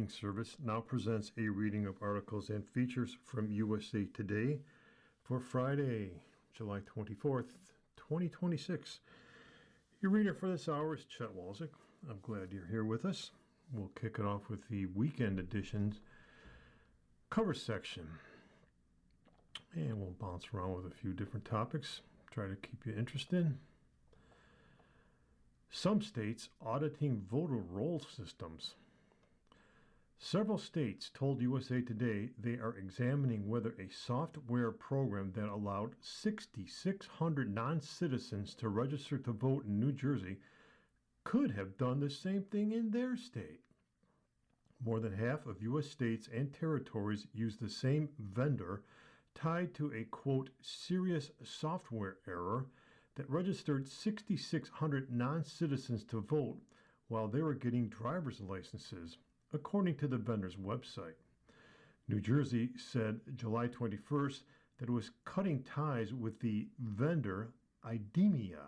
Reading Service now presents a reading of articles and features from USA Today for Friday, July 24th, 2026. Your reader for this hour is Chet Walczyk. I'm glad you're here with us. We'll kick it off with the weekend edition's cover section. And we'll bounce around with a few different topics, try to keep you interested. Some states auditing voter roll systems. Several states told USA Today they are examining whether a software program that allowed 6,600 non-citizens to register to vote in New Jersey could have done the same thing in their state. More than half of U.S. states and territories use the same vendor tied to a, quote, serious software error that registered 6,600 non-citizens to vote while they were getting driver's licenses, according to the vendor's website. New Jersey said July 21st that it was cutting ties with the vendor IDEMIA.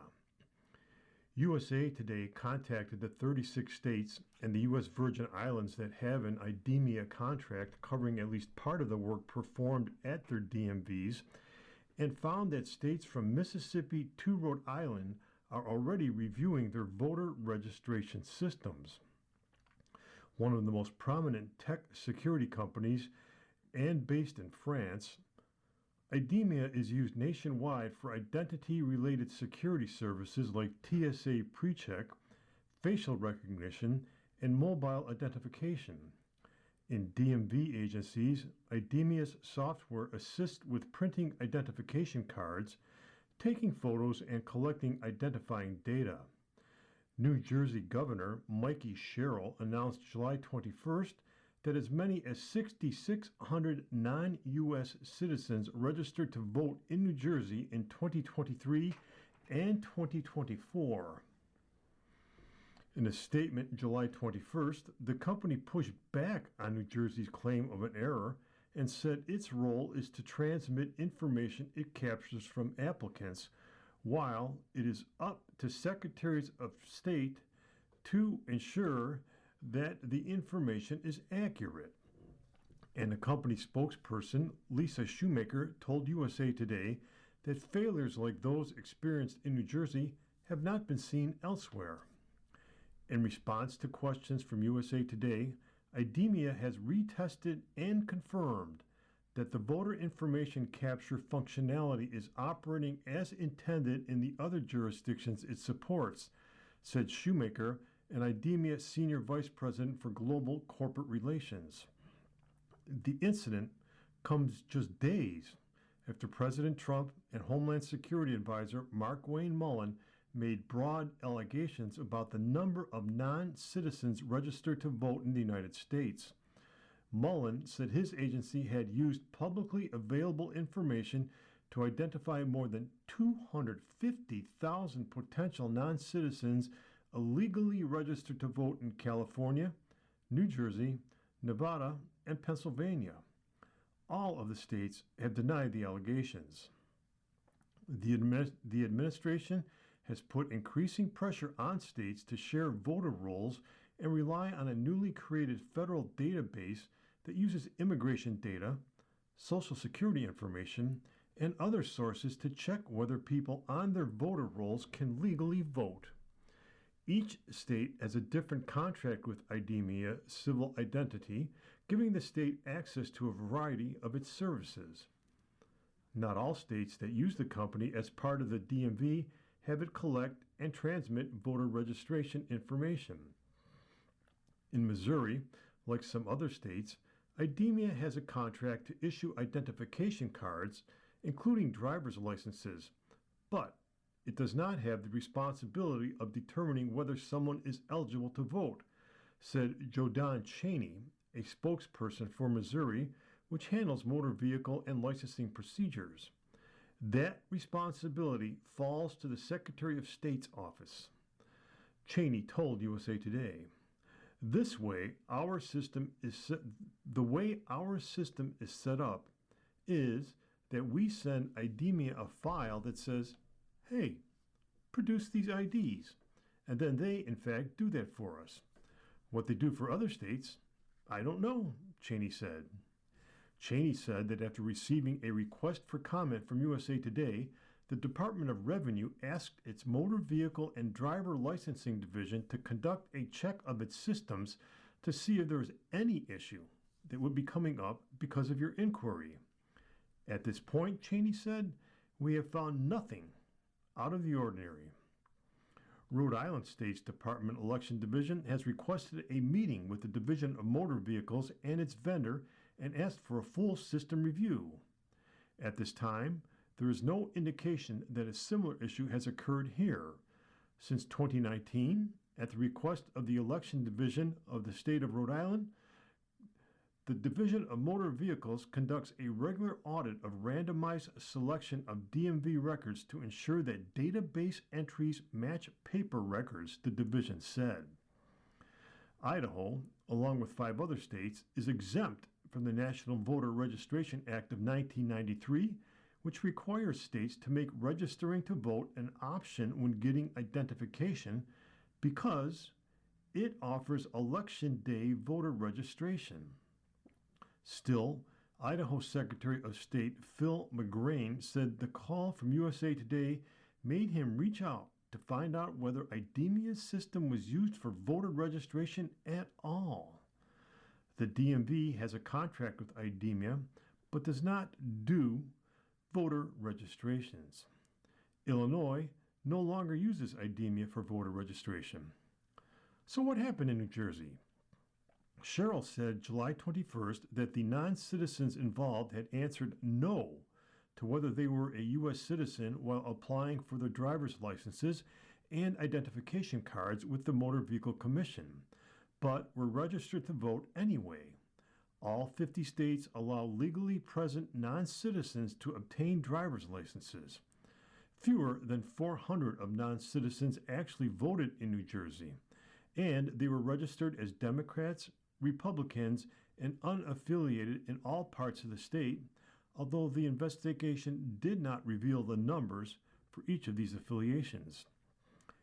USA Today contacted the 36 states and the U.S. Virgin Islands that have an IDEMIA contract covering at least part of the work performed at their DMVs, and found that states from Mississippi to Rhode Island are already reviewing their voter registration systems. One of the most prominent tech security companies, and based in France, IDEMIA is used nationwide for identity-related security services like TSA PreCheck, facial recognition, and mobile identification. In DMV agencies, IDEMIA's software assists with printing identification cards, taking photos, and collecting identifying data. New Jersey Governor Mikey Sherrill announced July 21st that as many as 6,600 non-U.S. citizens registered to vote in New Jersey in 2023 and 2024. In a statement July 21st, the company pushed back on New Jersey's claim of an error and said its role is to transmit information it captures from applicants, while it is up to secretaries of state to ensure that the information is accurate. And the company spokesperson, Lisa Shoemaker, told USA Today that failures like those experienced in New Jersey have not been seen elsewhere. In response to questions from USA Today, IDEMIA has retested and confirmed that the voter information capture functionality is operating as intended in the other jurisdictions it supports, said Shoemaker, an IDEMIA Senior Vice President for Global Corporate Relations. The incident comes just days after President Trump and Homeland Security Advisor Markwayne Mullin made broad allegations about the number of non-citizens registered to vote in the United States. Mullin said his agency had used publicly available information to identify more than 250,000 potential non-citizens illegally registered to vote in California, New Jersey, Nevada, and Pennsylvania. All of the states have denied the allegations. The administration has put increasing pressure on states to share voter rolls and rely on a newly created federal database that uses immigration data, Social Security information, and other sources to check whether people on their voter rolls can legally vote. Each state has a different contract with IDEMIA Civil Identity, giving the state access to a variety of its services. Not all states that use the company as part of the DMV have it collect and transmit voter registration information. In Missouri, like some other states, IDEMIA has a contract to issue identification cards, including driver's licenses, but it does not have the responsibility of determining whether someone is eligible to vote, said Jodan Cheney, a spokesperson for Missouri, which handles motor vehicle and licensing procedures. That responsibility falls to the Secretary of State's office. Cheney told USA Today, the way our system is set up is that we send IDEMIA a file that says, hey, produce these IDs, and then they, in fact, do that for us. What they do for other states, I don't know, Cheney said. Cheney said that after receiving a request for comment from USA Today, the Department of Revenue asked its Motor Vehicle and Driver Licensing Division to conduct a check of its systems to see if there was any issue that would be coming up because of your inquiry. At this point, Cheney said, we have found nothing out of the ordinary. Rhode Island State's Department Election Division has requested a meeting with the Division of Motor Vehicles and its vendor and asked for a full system review. At this time, there is no indication that a similar issue has occurred here. Since 2019, at the request of the Election Division of the state of Rhode Island, the Division of Motor Vehicles conducts a regular audit of randomized selection of DMV records to ensure that database entries match paper records, the division said. Idaho, along with 5 other states, is exempt from the National Voter Registration Act of 1993, which requires states to make registering to vote an option when getting identification because it offers Election Day voter registration. Still, Idaho Secretary of State Phil McGrain said the call from USA Today made him reach out to find out whether IDEMIA's system was used for voter registration at all. The DMV has a contract with IDEMIA, but does not do voter registrations. Illinois no longer uses IDEMIA for voter registration. So what happened in New Jersey? Sherrill said July 21st that the non-citizens involved had answered no to whether they were a U.S. citizen while applying for their driver's licenses and identification cards with the Motor Vehicle Commission, but were registered to vote anyway. All 50 states allow legally present non-citizens to obtain driver's licenses. Fewer than 400 of non-citizens actually voted in New Jersey, and they were registered as Democrats, Republicans, and unaffiliated in all parts of the state, although the investigation did not reveal the numbers for each of these affiliations.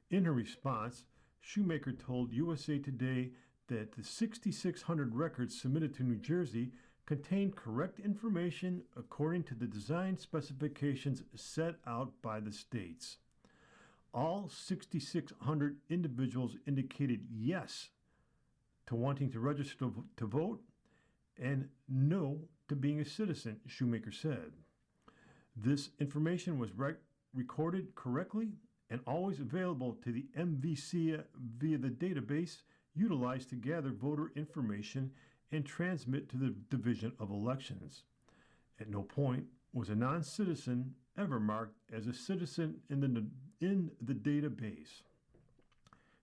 In her response, Shoemaker told USA Today that the 6,600 records submitted to New Jersey contained correct information according to the design specifications set out by the states. All 6,600 individuals indicated yes to wanting to register to vote and no to being a citizen, Shoemaker said. This information was recorded correctly and always available to the MVC via the database utilized to gather voter information and transmit to the Division of Elections. At no point was a non-citizen ever marked as a citizen in the database.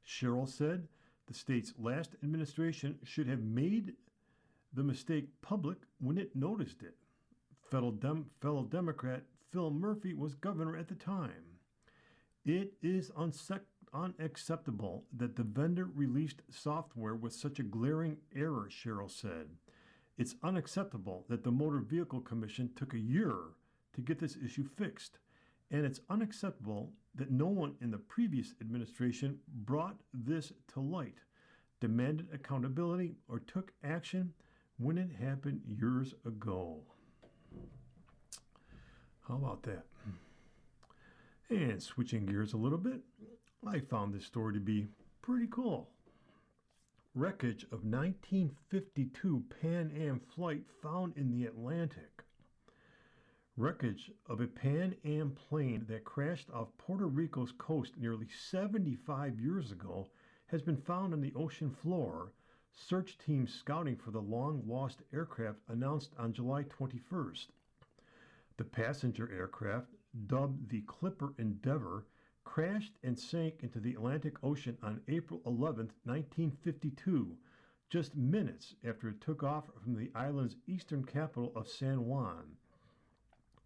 Sherrill said the state's last administration should have made the mistake public when it noticed it. Fellow Democrat Phil Murphy was governor at the time. It is unacceptable that the vendor released software with such a glaring error, Sherrill said. It's unacceptable that the Motor Vehicle Commission took a year to get this issue fixed, and it's unacceptable that no one in the previous administration brought this to light, demanded accountability, or took action when it happened years ago. How about that? And switching gears a little bit, I found this story to be pretty cool. Wreckage of 1952 Pan Am flight found in the Atlantic. Wreckage of a Pan Am plane that crashed off Puerto Rico's coast nearly 75 years ago has been found on the ocean floor, search teams scouting for the long-lost aircraft announced on July 21st. The passenger aircraft, dubbed the Clipper Endeavour, crashed and sank into the Atlantic Ocean on April 11, 1952, just minutes after it took off from the island's eastern capital of San Juan.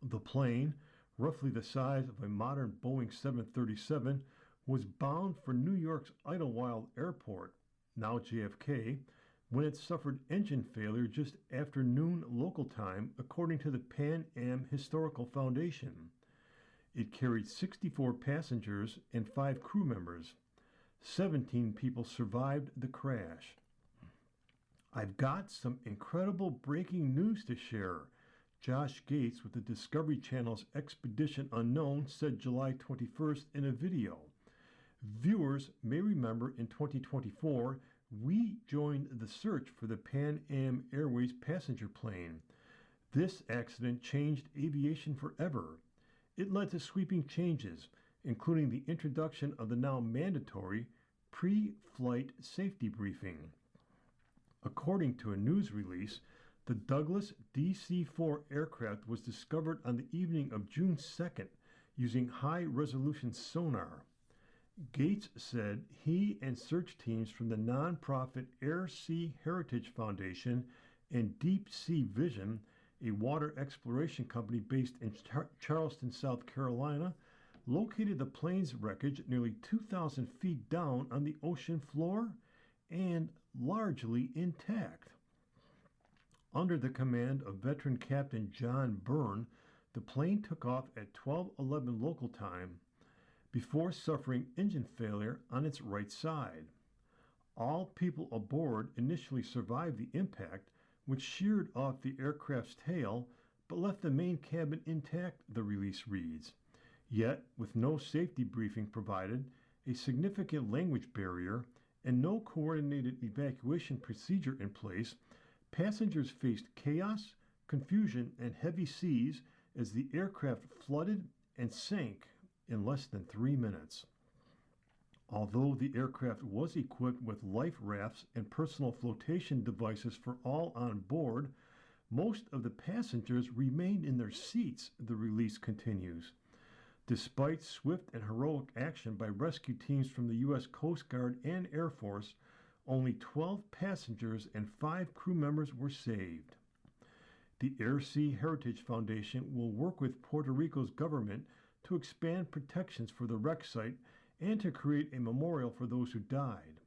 The plane, roughly the size of a modern Boeing 737, was bound for New York's Idlewild Airport, now JFK, when it suffered engine failure just after noon local time, according to the Pan Am Historical Foundation. It carried 64 passengers and 5 crew members. 17 people survived the crash. I've got some incredible breaking news to share. Josh Gates with the Discovery Channel's Expedition Unknown said July 21st in a video. Viewers may remember in 2024, we joined the search for the Pan Am Airways passenger plane. This accident changed aviation forever. It led to sweeping changes, including the introduction of the now mandatory pre-flight safety briefing. According to a news release, the Douglas DC-4 aircraft was discovered on the evening of June 2nd using high-resolution sonar. Gates said he and search teams from the nonprofit Air Sea Heritage Foundation and Deep Sea Vision, a water exploration company based in Charleston, South Carolina, located the plane's wreckage nearly 2,000 feet down on the ocean floor and largely intact. Under the command of veteran Captain John Byrne, the plane took off at 12:11 local time before suffering engine failure on its right side. All people aboard initially survived the impact, which sheared off the aircraft's tail but left the main cabin intact, the release reads. Yet, with no safety briefing provided, a significant language barrier, and no coordinated evacuation procedure in place, passengers faced chaos, confusion, and heavy seas as the aircraft flooded and sank in less than 3 minutes. Although the aircraft was equipped with life rafts and personal flotation devices for all on board, most of the passengers remained in their seats, the release continues. Despite swift and heroic action by rescue teams from the U.S. Coast Guard and Air Force, only 12 passengers and 5 crew members were saved. The Air Sea Heritage Foundation will work with Puerto Rico's government to expand protections for the wreck site and to create a memorial for those who died.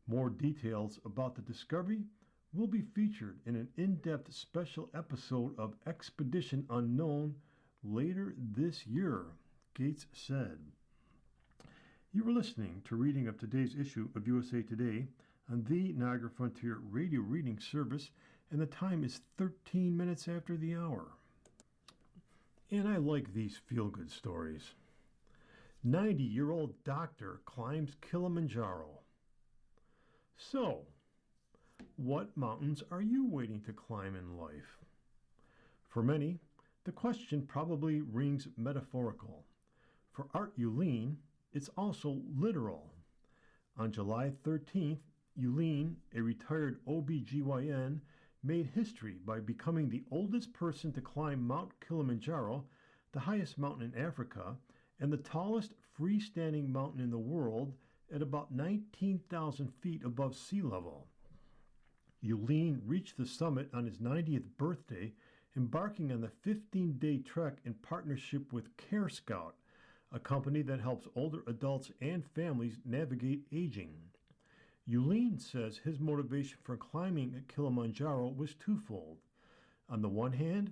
More details about the discovery will be featured in an in-depth special episode of Expedition Unknown later this year, Gates said. You were listening to reading of today's issue of USA Today on the Niagara Frontier Radio Reading Service, and the time is 13 minutes after the hour. And I like these feel-good stories. 90-year-old doctor climbs Kilimanjaro. So, what mountains are you waiting to climb in life? For many, the question probably rings metaphorical. For Art Uleen, it's also literal. On July 13th, Uleen, a retired OBGYN, made history by becoming the oldest person to climb Mount Kilimanjaro, the highest mountain in Africa, and the tallest freestanding mountain in the world at about 19,000 feet above sea level. Uleen reached the summit on his 90th birthday, embarking on the 15-day trek in partnership with Care Scout, a company that helps older adults and families navigate aging. Uleen says his motivation for climbing Kilimanjaro was twofold. On the one hand,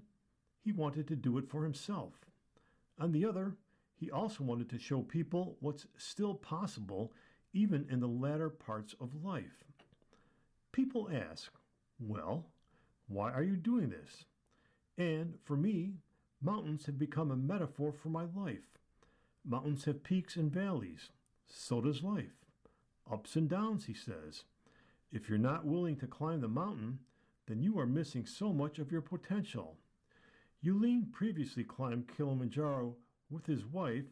he wanted to do it for himself. On the other, he also wanted to show people what's still possible even in the latter parts of life. People ask, well, why are you doing this? And for me, mountains have become a metaphor for my life. Mountains have peaks and valleys. So does life. Ups and downs, he says. If you're not willing to climb the mountain, then you are missing so much of your potential. Uleen previously climbed Kilimanjaro with his wife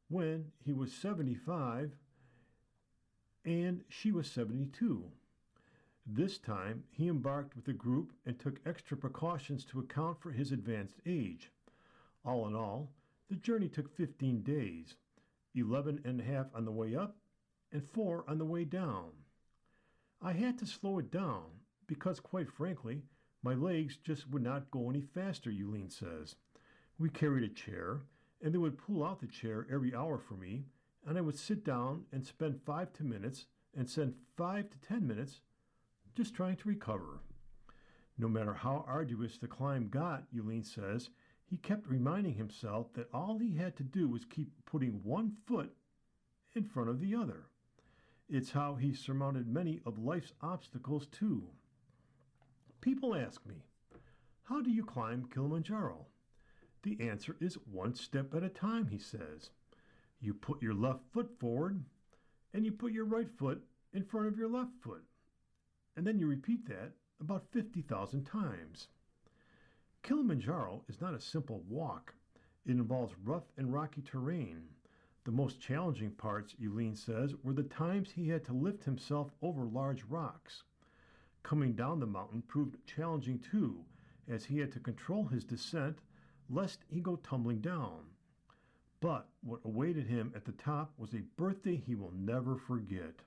when he was 75 and she was 72. This time, he embarked with a group and took extra precautions to account for his advanced age. All in all, the journey took 15 days, 11 and a half on the way up and 4 on the way down. I had to slow it down because, quite frankly, my legs just would not go any faster, Uleen says. We carried a chair, and they would pull out the chair every hour for me, and I would sit down and spend 5 to minutes and spend 5 to 10 minutes just trying to recover. No matter how arduous the climb got, Uleen says, he kept reminding himself that all he had to do was keep putting one foot in front of the other. It's how he surmounted many of life's obstacles, too. People ask me, how do you climb Kilimanjaro? The answer is one step at a time, he says. You put your left foot forward and you put your right foot in front of your left foot. And then you repeat that about 50,000 times. Kilimanjaro is not a simple walk. It involves rough and rocky terrain. The most challenging parts, Uline says, were the times he had to lift himself over large rocks. Coming down the mountain proved challenging too, as he had to control his descent lest he go tumbling down. But what awaited him at the top was a birthday he will never forget.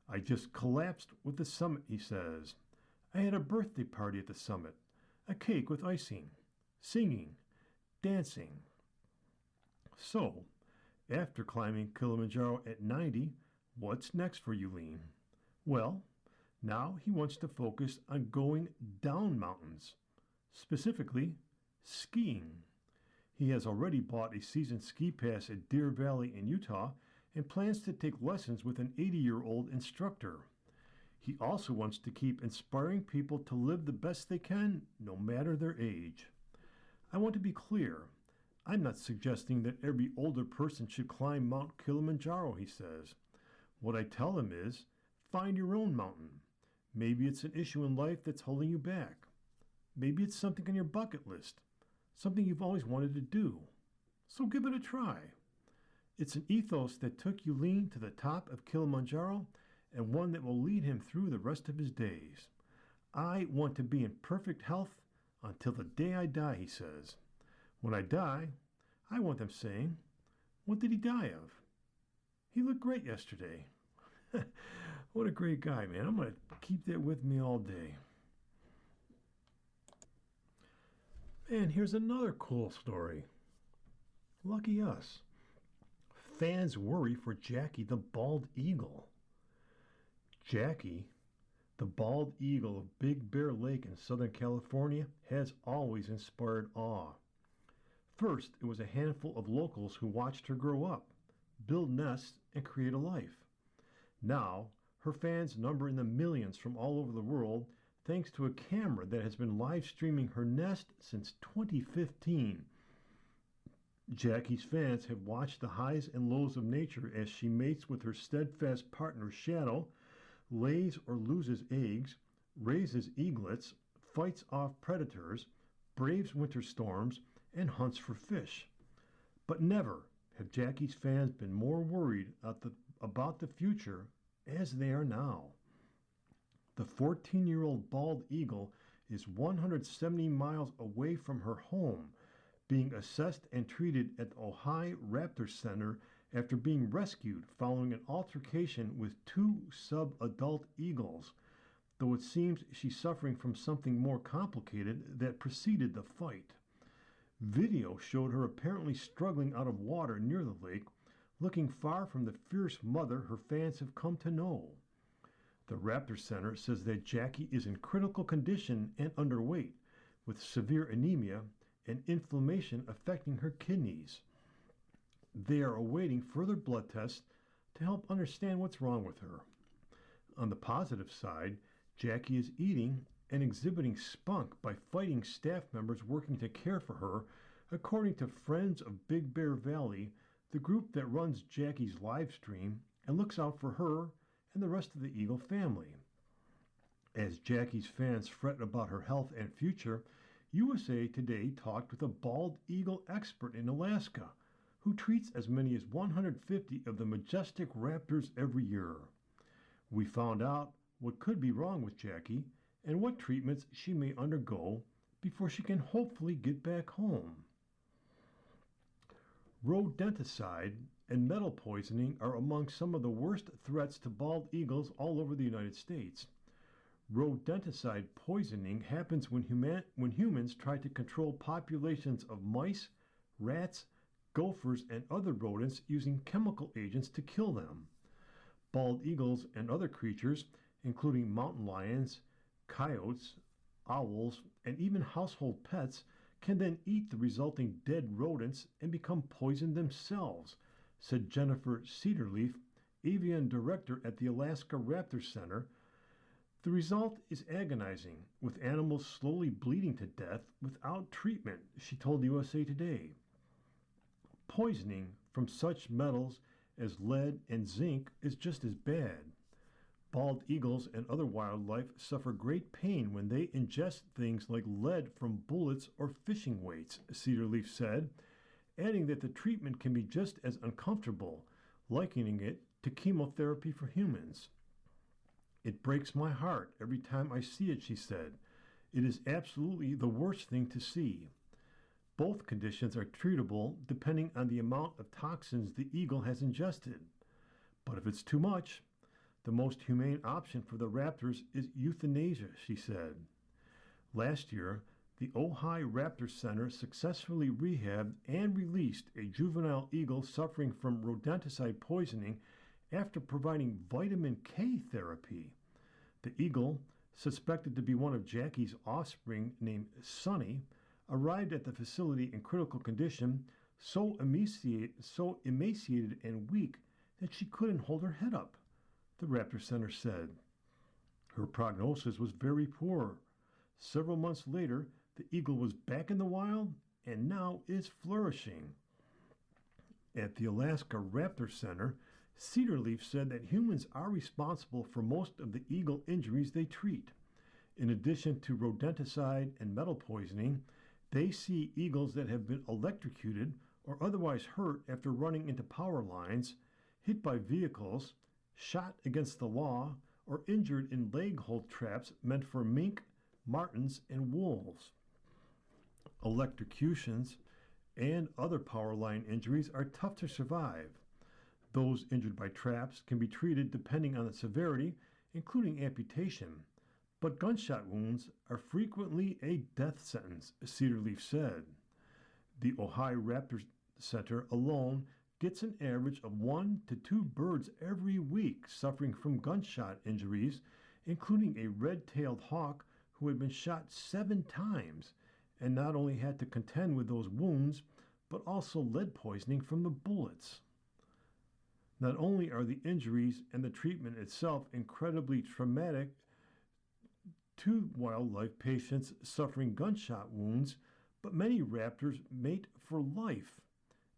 I just collapsed with the summit, he says. I had a birthday party at the summit, a cake with icing, singing, dancing. So, after climbing Kilimanjaro at 90, what's next for Uline? Well, now he wants to focus on going down mountains, specifically skiing. He has already bought a season ski pass at Deer Valley in Utah and plans to take lessons with an 80-year-old instructor. He also wants to keep inspiring people to live the best they can, no matter their age. I want to be clear. I'm not suggesting that every older person should climb Mount Kilimanjaro, he says. What I tell him is, find your own mountain. Maybe it's an issue in life that's holding you back. Maybe it's something on your bucket list, something you've always wanted to do. So give it a try. It's an ethos that took Uline to the top of Kilimanjaro and one that will lead him through the rest of his days. I want to be in perfect health until the day I die, he says. When I die, I want them saying, what did he die of? He looked great yesterday. What a great guy, man. I'm going to keep that with me all day. And here's another cool story. Lucky us. Fans worry for Jackie the bald eagle. Jackie, the bald eagle of Big Bear Lake in Southern California, has always inspired awe. First, it was a handful of locals who watched her grow up, build nests, and create a life. Now, her fans number in the millions from all over the world thanks to a camera that has been live streaming her nest since 2015. Jackie's fans have watched the highs and lows of nature as she mates with her steadfast partner Shadow, lays or loses eggs, raises eaglets, fights off predators, braves winter storms, and hunts for fish. But never have Jackie's fans been more worried about the future as they are now. The 14-year-old bald eagle is 170 miles away from her home, being assessed and treated at the Ojai Raptor Center after being rescued following an altercation with two sub-adult eagles, though it seems she's suffering from something more complicated that preceded the fight. Video showed her apparently struggling out of water near the lake, looking far from the fierce mother her fans have come to know. The Raptor Center says that Jackie is in critical condition and underweight, with severe anemia and inflammation affecting her kidneys. They are awaiting further blood tests to help understand what's wrong with her. On the positive side, Jackie is eating and exhibiting spunk by fighting staff members working to care for her, according to Friends of Big Bear Valley, the group that runs Jackie's live stream and looks out for her and the rest of the eagle family. As Jackie's fans fret about her health and future, USA Today talked with a bald eagle expert in Alaska who treats as many as 150 of the majestic raptors every year. We found out what could be wrong with Jackie and what treatments she may undergo before she can hopefully get back home. Rodenticide and metal poisoning are among some of the worst threats to bald eagles all over the United States. Rodenticide poisoning happens when humans try to control populations of mice, rats, gophers, and other rodents using chemical agents to kill them. Bald eagles and other creatures, including mountain lions, coyotes, owls, and even household pets, can then eat the resulting dead rodents and become poisoned themselves, said Jennifer Cedarleaf, avian director at the Alaska Raptor Center. The result is agonizing, with animals slowly bleeding to death without treatment, she told USA Today. Poisoning from such metals as lead and zinc is just as bad. Bald eagles and other wildlife suffer great pain when they ingest things like lead from bullets or fishing weights, Cedarleaf said, adding that the treatment can be just as uncomfortable, likening it to chemotherapy for humans. It breaks my heart every time I see it, she said. It is absolutely the worst thing to see. Both conditions are treatable depending on the amount of toxins the eagle has ingested. But if it's too much, the most humane option for the raptors is euthanasia, she said. Last year, the Ojai Raptor Center successfully rehabbed and released a juvenile eagle suffering from rodenticide poisoning after providing vitamin K therapy. The eagle, suspected to be one of Jackie's offspring named Sunny, arrived at the facility in critical condition, so emaciated and weak that she couldn't hold her head up, the Raptor Center said. Her prognosis was very poor. Several months later, the eagle was back in the wild and now is flourishing. At the Alaska Raptor Center, Cedarleaf said that humans are responsible for most of the eagle injuries they treat. In addition to rodenticide and metal poisoning, they see eagles that have been electrocuted or otherwise hurt after running into power lines, hit by vehicles, shot against the law, or injured in leg hold traps meant for mink, martens, and wolves. Electrocutions and other power line injuries are tough to survive. Those injured by traps can be treated depending on the severity, including amputation, but gunshot wounds are frequently a death sentence, Cedarleaf said. The Ojai Raptor Center alone gets an average of 1 to 2 birds every week suffering from gunshot injuries, including a red-tailed hawk who had been shot 7 times and not only had to contend with those wounds, but also lead poisoning from the bullets. Not only are the injuries and the treatment itself incredibly traumatic to wildlife patients suffering gunshot wounds, but many raptors mate for life,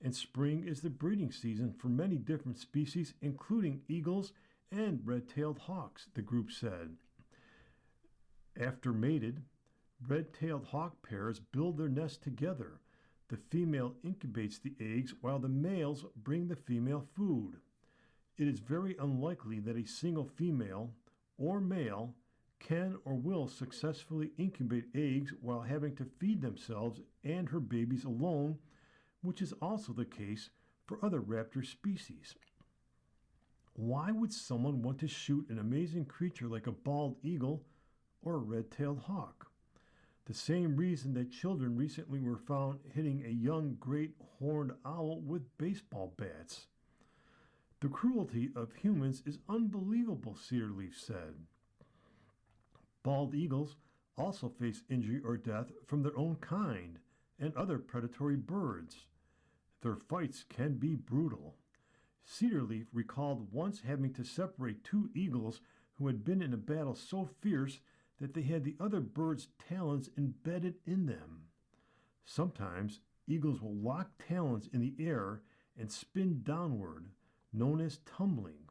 and spring is the breeding season for many different species, including eagles and red-tailed hawks, the group said. After mated, red-tailed hawk pairs build their nest together. The female incubates the eggs while the males bring the female food. It is very unlikely that a single female or male can or will successfully incubate eggs while having to feed themselves and her babies alone, which is also the case for other raptor species. Why would someone want to shoot an amazing creature like a bald eagle or a red-tailed hawk? The same reason that children recently were found hitting a young great horned owl with baseball bats. The cruelty of humans is unbelievable, Cedarleaf said. Bald eagles also face injury or death from their own kind and other predatory birds. Their fights can be brutal. Cedarleaf recalled once having to separate 2 eagles who had been in a battle so fierce that they had the other bird's talons embedded in them. Sometimes eagles will lock talons in the air and spin downward, known as tumbling.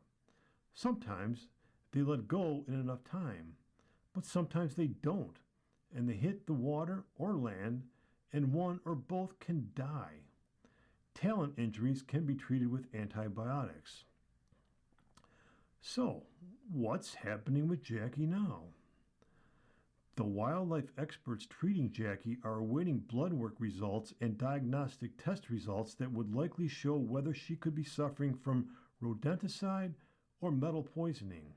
Sometimes they let go in enough time, but sometimes they don't, and they hit the water or land, and one or both can die. Talon injuries can be treated with antibiotics. So, what's happening with Jackie now? The wildlife experts treating Jackie are awaiting blood work results and diagnostic test results that would likely show whether she could be suffering from rodenticide or metal poisoning.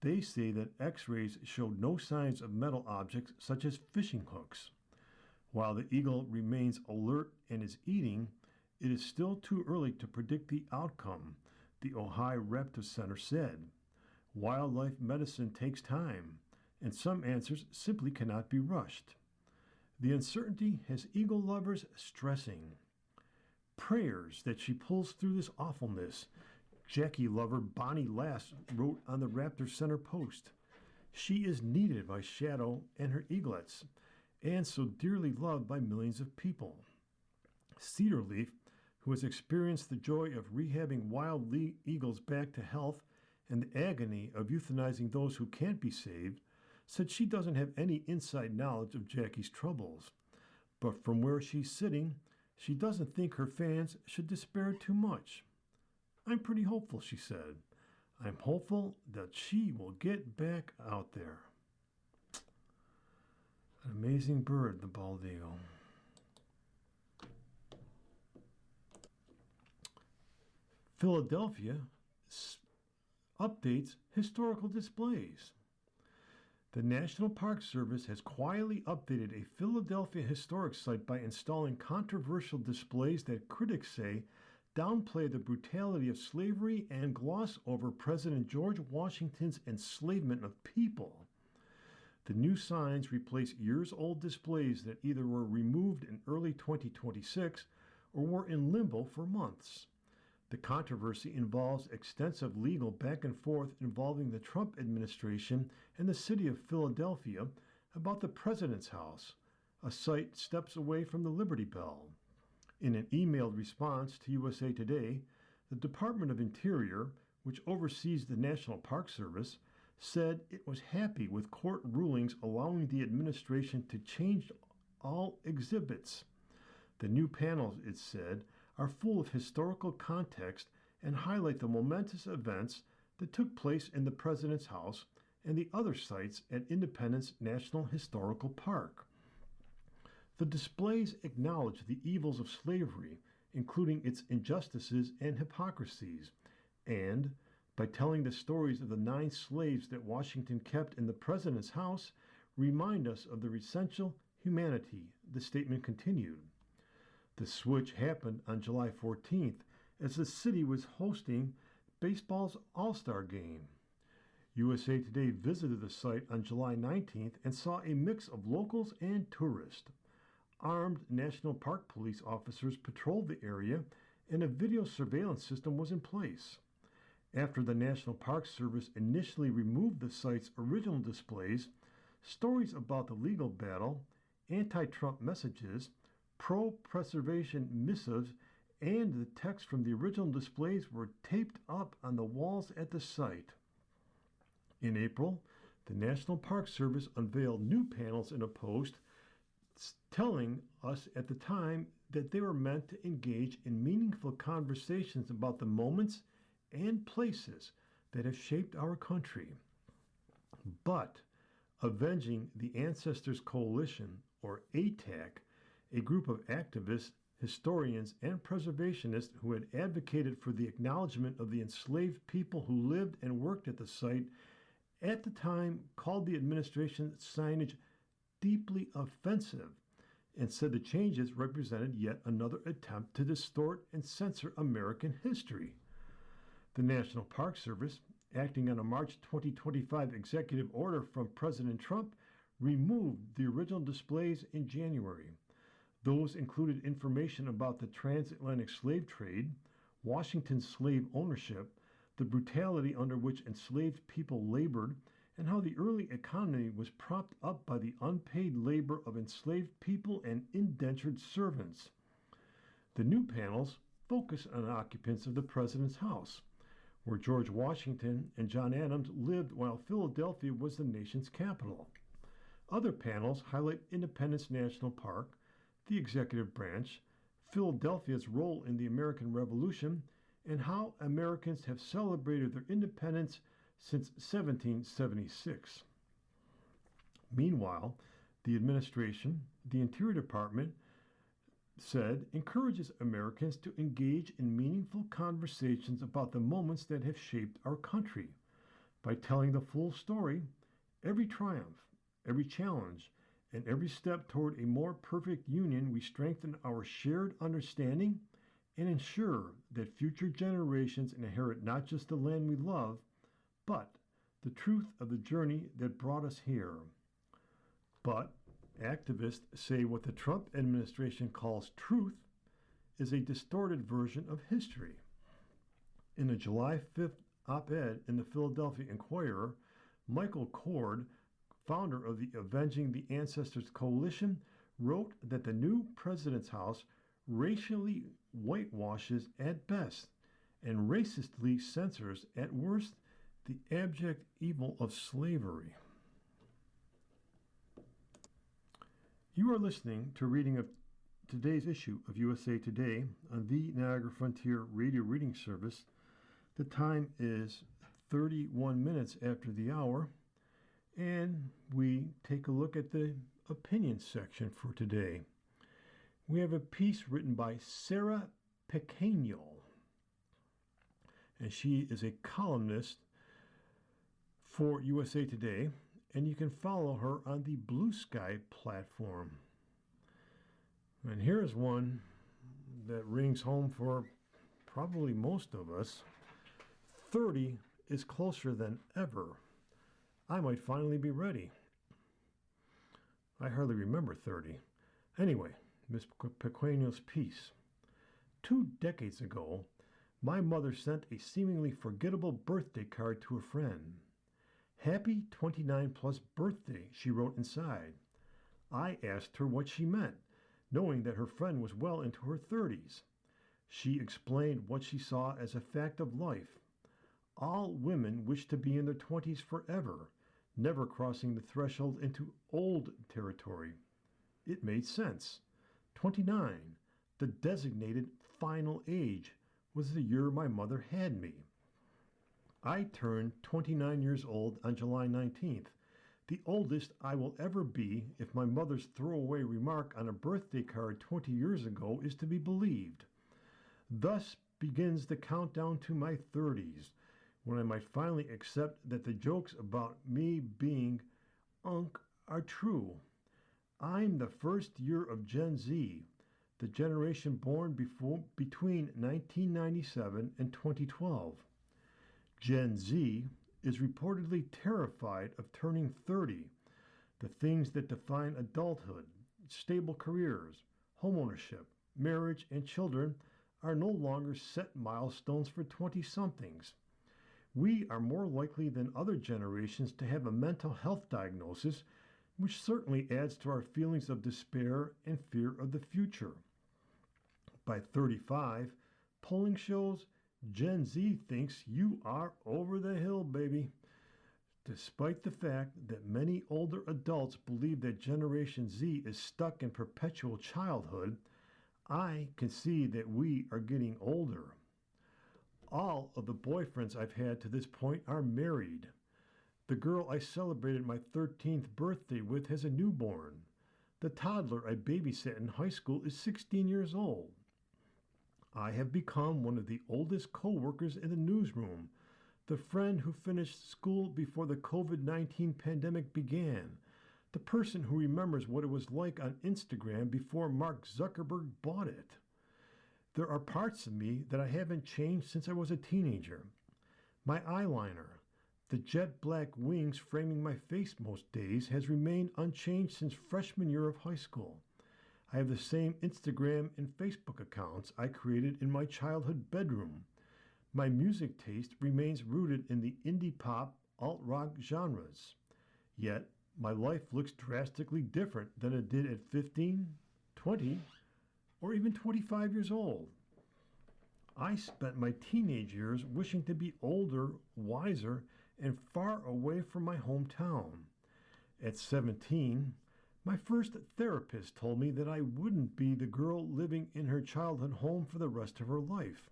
They say that x-rays showed no signs of metal objects such as fishing hooks. While the eagle remains alert and is eating, it is still too early to predict the outcome, the Ojai Raptor Center said. Wildlife medicine takes time, and some answers simply cannot be rushed. The uncertainty has eagle lovers stressing. Prayers that she pulls through this awfulness, Jackie lover Bonnie Lass wrote on the Raptor Center post. She is needed by Shadow and her eaglets, and so dearly loved by millions of people. Cedarleaf, who has experienced the joy of rehabbing wild eagles back to health and the agony of euthanizing those who can't be saved, said she doesn't have any inside knowledge of Jackie's troubles. But from where she's sitting, she doesn't think her fans should despair too much. I'm pretty hopeful, she said. I'm hopeful that she will get back out there. An amazing bird, the bald eagle. Philadelphia updates historical displays. The National Park Service has quietly updated a Philadelphia historic site by installing controversial displays that critics say downplay the brutality of slavery and gloss over President George Washington's enslavement of people. The new signs replace years-old displays that either were removed in early 2026 or were in limbo for months. The controversy involves extensive legal back and forth involving the Trump administration and the city of Philadelphia about the President's House, a site steps away from the Liberty Bell. In an emailed response to USA Today, the Department of Interior, which oversees the National Park Service, said it was happy with court rulings allowing the administration to change all exhibits. The new panels, it said, are full of historical context and highlight the momentous events that took place in the President's House and the other sites at Independence National Historical Park. The displays acknowledge the evils of slavery, including its injustices and hypocrisies, and, by telling the stories of the 9 slaves that Washington kept in the President's house, remind us of their essential humanity, the statement continued. The switch happened on July 14th as the city was hosting baseball's All-Star Game. USA Today visited the site on July 19th and saw a mix of locals and tourists. Armed National Park Police officers patrolled the area and a video surveillance system was in place. After the National Park Service initially removed the site's original displays, stories about the legal battle, anti-Trump messages, pro-preservation missives, and the text from the original displays were taped up on the walls at the site. In April, the National Park Service unveiled new panels in a post telling us at the time that they were meant to engage in meaningful conversations about the moments and places that have shaped our country. But Avenging the Ancestors Coalition, or ATAC, a group of activists, historians, and preservationists who had advocated for the acknowledgement of the enslaved people who lived and worked at the site, at the time called the administration's signage deeply offensive and said the changes represented yet another attempt to distort and censor American history. The National Park Service, acting on a March 2025 executive order from President Trump, removed the original displays in January. Those included information about the transatlantic slave trade, Washington's slave ownership, the brutality under which enslaved people labored, and how the early economy was propped up by the unpaid labor of enslaved people and indentured servants. The new panels focus on occupants of the President's house, where George Washington and John Adams lived while Philadelphia was the nation's capital. Other panels highlight Independence National Park, the executive branch, Philadelphia's role in the American Revolution, and how Americans have celebrated their independence since 1776. Meanwhile, the administration, the Interior Department, said encourages Americans to engage in meaningful conversations about the moments that have shaped our country. By telling the full story, every triumph, every challenge, and every step toward a more perfect union, we strengthen our shared understanding and ensure that future generations inherit not just the land we love, but the truth of the journey that brought us here. But activists say what the Trump administration calls truth is a distorted version of history. In a July 5th op-ed in the Philadelphia Inquirer, Michael Cord, founder of the Avenging the Ancestors Coalition, wrote that the new president's house racially whitewashes at best and racistly censors at worst the abject evil of slavery. You are listening to a reading of today's issue of USA Today on the Niagara Frontier Radio Reading Service. The time is 31 minutes after the hour, and we take a look at the opinion section for today. We have a piece written by Sarah Pequeño, and she is a columnist for USA Today, and you can follow her on the Blue Sky platform. And here's one that rings home for probably most of us. 30 is closer than ever. I might finally be ready. I hardly remember 30. Anyway, Miss Pequeño's piece. 2 decades ago, my mother sent a seemingly forgettable birthday card to a friend. Happy 29 plus birthday, she wrote inside. I asked her what she meant, knowing that her friend was well into her 30s. She explained what she saw as a fact of life. All women wish to be in their 20s forever, never crossing the threshold into old territory. It made sense. 29, the designated final age, was the year my mother had me. I turned 29 years old on July 19th, the oldest I will ever be if my mother's throwaway remark on a birthday card 20 years ago is to be believed. Thus begins the countdown to my 30s, when I might finally accept that the jokes about me being unk are true. I'm the first year of Gen Z, the generation born between 1997 and 2012. Gen Z is reportedly terrified of turning 30, the things that define adulthood, stable careers, homeownership, marriage, and children are no longer set milestones for 20-somethings. We are more likely than other generations to have a mental health diagnosis, which certainly adds to our feelings of despair and fear of the future. By 35, polling shows Gen Z thinks you are over the hill, baby. Despite the fact that many older adults believe that Generation Z is stuck in perpetual childhood, I can see that we are getting older. All of the boyfriends I've had to this point are married. The girl I celebrated my 13th birthday with has a newborn. The toddler I babysat in high school is 16 years old. I have become one of the oldest co-workers in the newsroom, the friend who finished school before the COVID-19 pandemic began, the person who remembers what it was like on Instagram before Mark Zuckerberg bought it. There are parts of me that I haven't changed since I was a teenager. My eyeliner, the jet black wings framing my face most days, has remained unchanged since freshman year of high school. I have the same Instagram and Facebook accounts I created in my childhood bedroom. My music taste remains rooted in the indie pop, alt-rock genres. Yet, my life looks drastically different than it did at 15, 20, or even 25 years old. I spent my teenage years wishing to be older, wiser, and far away from my hometown. At 17, my first therapist told me that I wouldn't be the girl living in her childhood home for the rest of her life.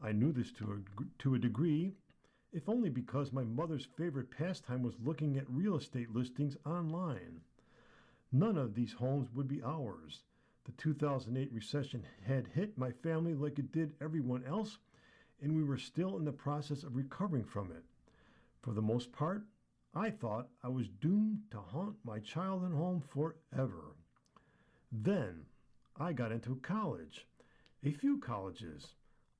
I knew this to a degree, if only because my mother's favorite pastime was looking at real estate listings online. None of these homes would be ours. The 2008 recession had hit my family like it did everyone else, and we were still in the process of recovering from it. For the most part, I thought I was doomed to haunt my childhood home forever. Then I got into college, a few colleges,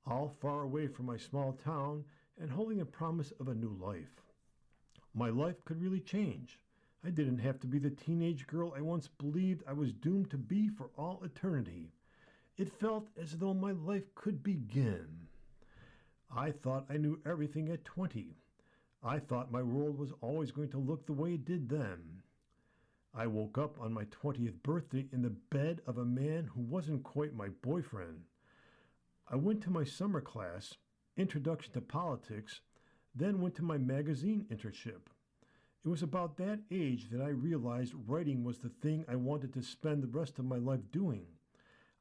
all far away from my small town and holding the promise of a new life. My life could really change. I didn't have to be the teenage girl I once believed I was doomed to be for all eternity. It felt as though my life could begin. I thought I knew everything at 20. I thought my world was always going to look the way it did then. I woke up on my 20th birthday in the bed of a man who wasn't quite my boyfriend. I went to my summer class, Introduction to Politics, then went to my magazine internship. It was about that age that I realized writing was the thing I wanted to spend the rest of my life doing.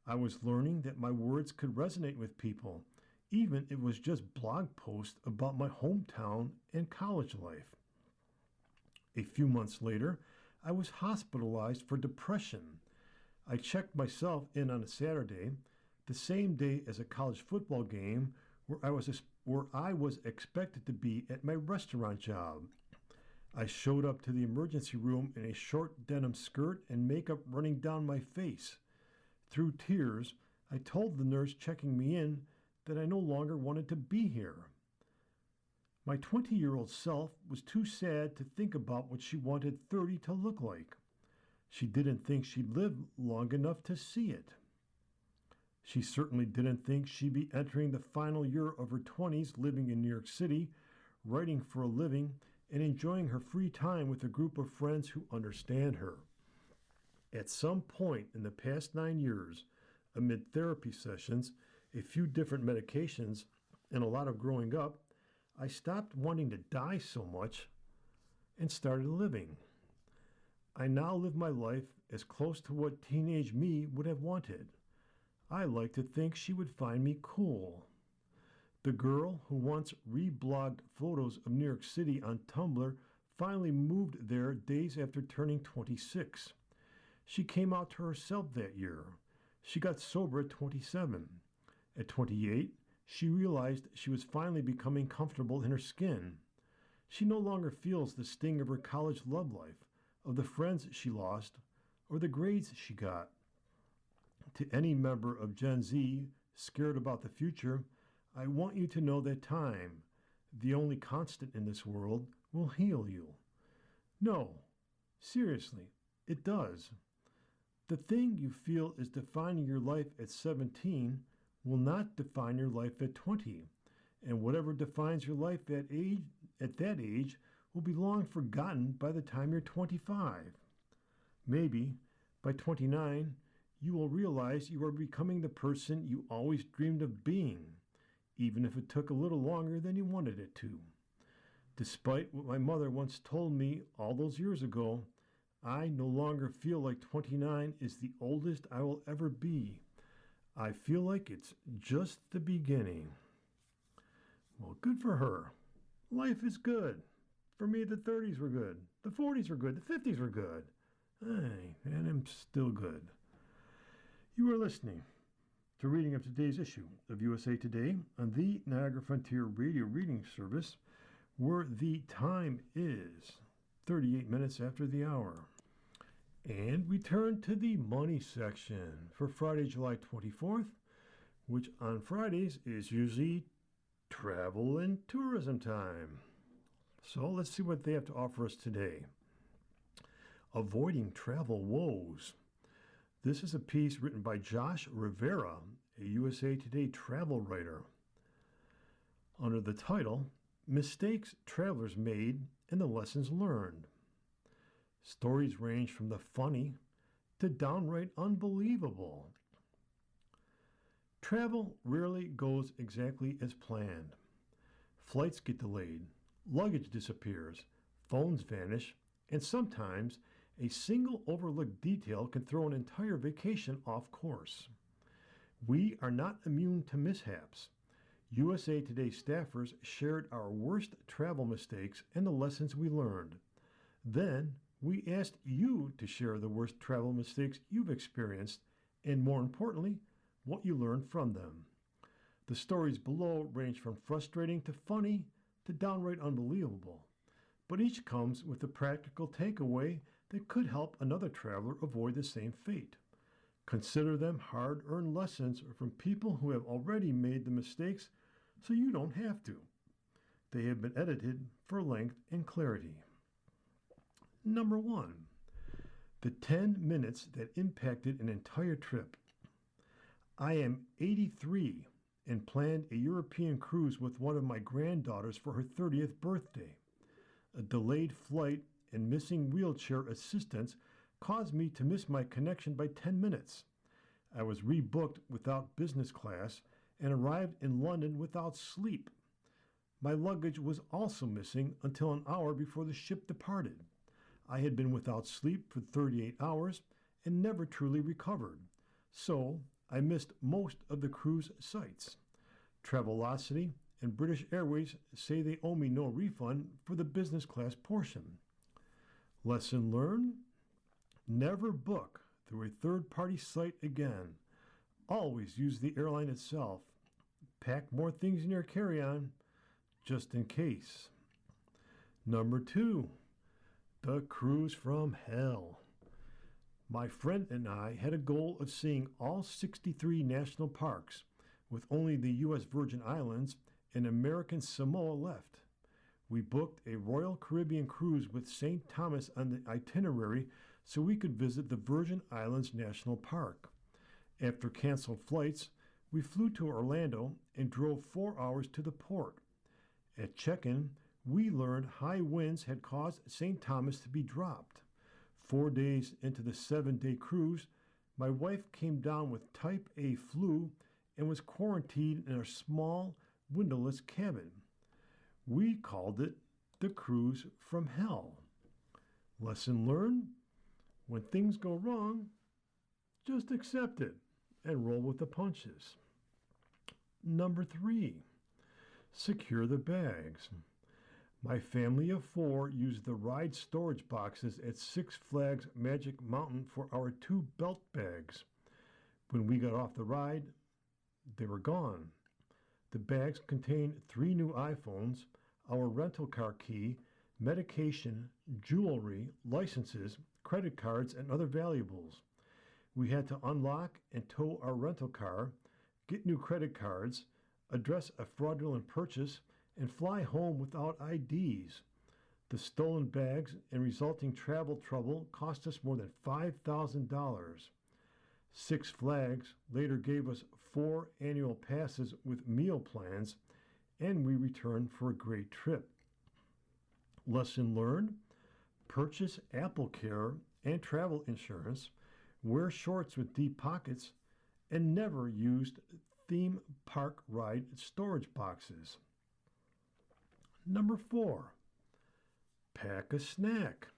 I was learning that my words could resonate with people, even if it was just blog posts about my hometown and college life. A few months later, I was hospitalized for depression. I checked myself in on a Saturday, the same day as a college football game where I was expected to be at my restaurant job. I showed up to the emergency room in a short denim skirt and makeup running down my face. Through tears, I told the nurse checking me in that I no longer wanted to be here. My 20-year-old self was too sad to think about what she wanted 30 to look like. She didn't think she'd live long enough to see it. She certainly didn't think she'd be entering the final year of her 20s living in New York City, writing for a living, and enjoying her free time with a group of friends who understand her. At some point in the past 9 years, amid therapy sessions, a few different medications, and a lot of growing up, I stopped wanting to die so much and started living. I now live my life as close to what teenage me would have wanted. I like to think she would find me cool. The girl who once reblogged photos of New York City on Tumblr finally moved there days after turning 26. She came out to herself that year. She got sober at 27. At 28, she realized she was finally becoming comfortable in her skin. She no longer feels the sting of her college love life, of the friends she lost, or the grades she got. To any member of Gen Z scared about the future, I want you to know that time, the only constant in this world, will heal you. No, seriously, it does. The thing you feel is defining your life at 17 will not define your life at 20, and whatever defines your life at that age will be long forgotten by the time you're 25. Maybe by 29, you will realize you are becoming the person you always dreamed of being, even if it took a little longer than you wanted it to. Despite what my mother once told me all those years ago, I no longer feel like 29 is the oldest I will ever be. I feel like it's just the beginning. Well, good for her. Life is good. For me, the 30s were good. The 40s were good. The 50s were good. Hey, and I'm still good. You are listening to reading of today's issue of USA Today on the Niagara Frontier Radio Reading Service, where the time is 38 minutes after the hour. And we turn to the money section for Friday, July 24th, which on Fridays is usually travel and tourism time. So let's see what they have to offer us today. Avoiding travel woes. This is a piece written by Josh Rivera, a USA Today travel writer, under the title, Mistakes Travelers Made and the Lessons Learned. Stories range from the funny to downright unbelievable. Travel rarely goes exactly as planned. Flights get delayed, luggage disappears, phones vanish, and sometimes a single overlooked detail can throw an entire vacation off course. We are not immune to mishaps. USA Today staffers shared our worst travel mistakes and the lessons we learned. Then, we asked you to share the worst travel mistakes you've experienced, and more importantly, what you learned from them. The stories below range from frustrating to funny to downright unbelievable, but each comes with a practical takeaway that could help another traveler avoid the same fate. Consider them hard-earned lessons from people who have already made the mistakes so you don't have to. They have been edited for length and clarity. Number 1. The 10 minutes that impacted an entire trip. I am 83 and planned a European cruise with one of my granddaughters for her 30th birthday. A delayed flight and missing wheelchair assistance caused me to miss my connection by 10 minutes. I was rebooked without business class and arrived in London without sleep. My luggage was also missing until an hour before the ship departed. I had been without sleep for 38 hours and never truly recovered, so I missed most of the cruise sights. Travelocity and British Airways say they owe me no refund for the business class portion. Lesson learned: never book through a third-party site again. Always use the airline itself. Pack more things in your carry-on, just in case. Number 2, the cruise from hell. My friend and I had a goal of seeing all 63 national parks, with only the U.S. Virgin Islands and American Samoa left. We booked a Royal Caribbean cruise with St. Thomas on the itinerary so we could visit the Virgin Islands National Park. After canceled flights, we flew to Orlando and drove 4 hours to the port. At check-in, we learned high winds had caused St. Thomas to be dropped. 4 days into the 7-day cruise, my wife came down with type A flu and was quarantined in a small, windowless cabin. We called it the cruise from hell. Lesson learned: when things go wrong, just accept it and roll with the punches. Number 3, secure the bags. My family of 4 used the ride storage boxes at Six Flags Magic Mountain for our 2 belt bags. When we got off the ride, they were gone. The bags contained 3 new iPhones, our rental car key, medication, jewelry, licenses, credit cards, and other valuables. We had to unlock and tow our rental car, get new credit cards, address a fraudulent purchase, and fly home without IDs. The stolen bags and resulting travel trouble cost us more than $5,000. Six Flags later gave us 4 annual passes with meal plans, and we returned for a great trip. Lesson learned: purchase AppleCare and travel insurance, wear shorts with deep pockets, and never used theme park ride storage boxes. Number 4, pack a snack.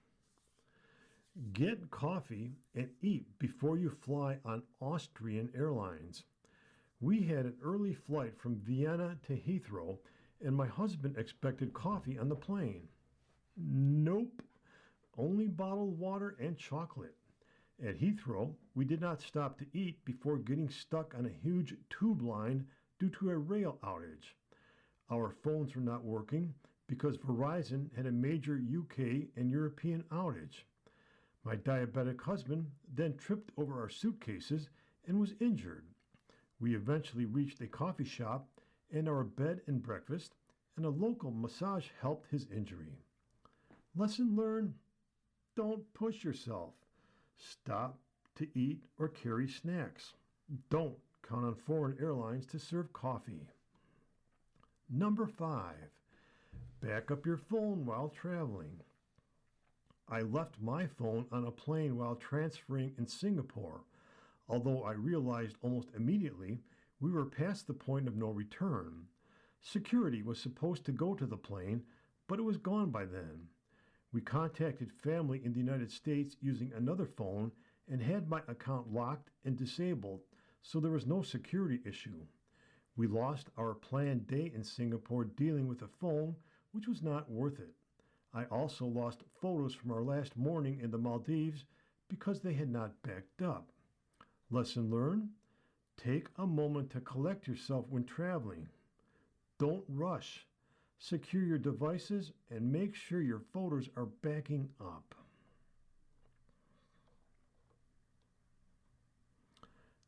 Get coffee and eat before you fly on Austrian Airlines. We had an early flight from Vienna to Heathrow, and my husband expected coffee on the plane. Nope, only bottled water and chocolate. At Heathrow, we did not stop to eat before getting stuck on a huge tube line due to a rail outage. Our phones were not working because Verizon had a major UK and European outage. My diabetic husband then tripped over our suitcases and was injured. We eventually reached a coffee shop and our bed and breakfast, and a local massage helped his injury. Lesson learned: don't push yourself. Stop to eat or carry snacks. Don't count on foreign airlines to serve coffee. Number 5, back up your phone while traveling. I left my phone on a plane while transferring in Singapore, although I realized almost immediately we were past the point of no return. Security was supposed to go to the plane, but it was gone by then. We contacted family in the United States using another phone and had my account locked and disabled, so there was no security issue. We lost our planned day in Singapore dealing with a phone, which was not worth it. I also lost photos from our last morning in the Maldives because they had not backed up. Lesson learned: take a moment to collect yourself when traveling. Don't rush. Secure your devices and make sure your photos are backing up.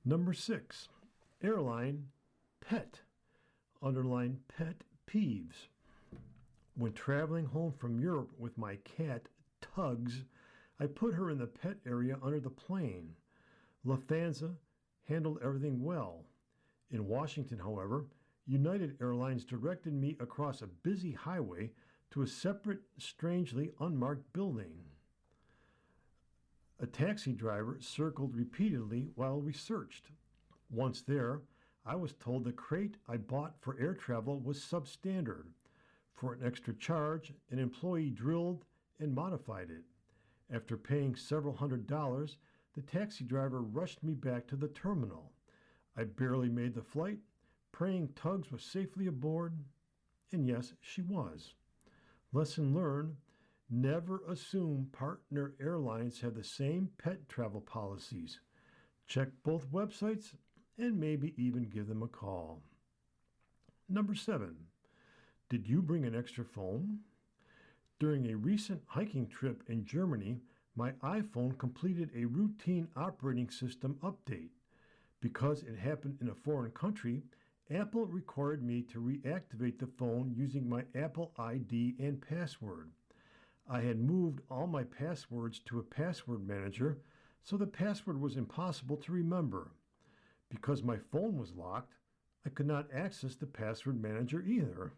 Number 6, airline pet. Underline pet peeves. When traveling home from Europe with my cat, Tugs, I put her in the pet area under the plane. Lufthansa handled everything well. In Washington, however, United Airlines directed me across a busy highway to a separate, strangely unmarked building. A taxi driver circled repeatedly while we searched. Once there, I was told the crate I bought for air travel was substandard. For an extra charge, an employee drilled and modified it. After paying several $100s, the taxi driver rushed me back to the terminal. I barely made the flight, praying Tugs was safely aboard, and yes, she was. Lesson learned: never assume partner airlines have the same pet travel policies. Check both websites and maybe even give them a call. Number 7. Did you bring an extra phone? During a recent hiking trip in Germany, my iPhone completed a routine operating system update. Because it happened in a foreign country, Apple required me to reactivate the phone using my Apple ID and password. I had moved all my passwords to a password manager, so the password was impossible to remember. Because my phone was locked, I could not access the password manager either.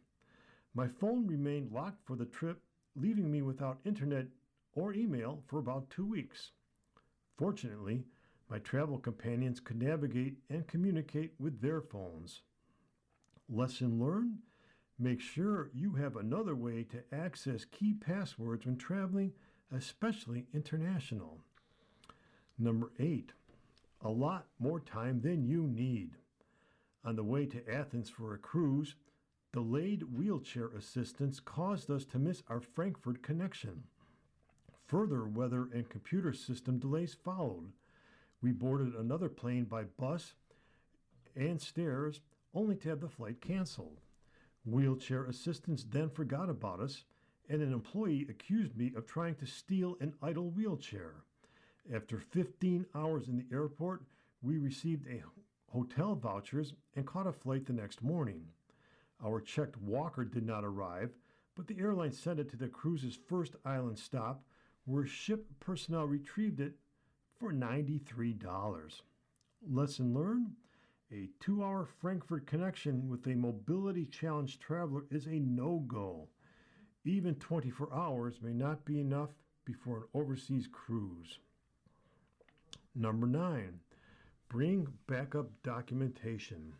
My phone remained locked for the trip, leaving me without internet or email for about 2 weeks. Fortunately, my travel companions could navigate and communicate with their phones. Lesson learned: make sure you have another way to access key passwords when traveling, especially international. Number 8. A lot more time than you need. On the way to Athens for a cruise, delayed wheelchair assistance caused us to miss our Frankfurt connection. Further weather and computer system delays followed. We boarded another plane by bus and stairs, only to have the flight canceled. Wheelchair assistance then forgot about us, and an employee accused me of trying to steal an idle wheelchair. After 15 hours in the airport, we received a hotel vouchers and caught a flight the next morning. Our checked walker did not arrive, but the airline sent it to the cruise's first island stop, where ship personnel retrieved it for $93. Lesson learned: a 2-hour Frankfurt connection with a mobility challenged traveler is a no-go. Even 24 hours may not be enough before an overseas cruise. Number 9. Bring backup documentation.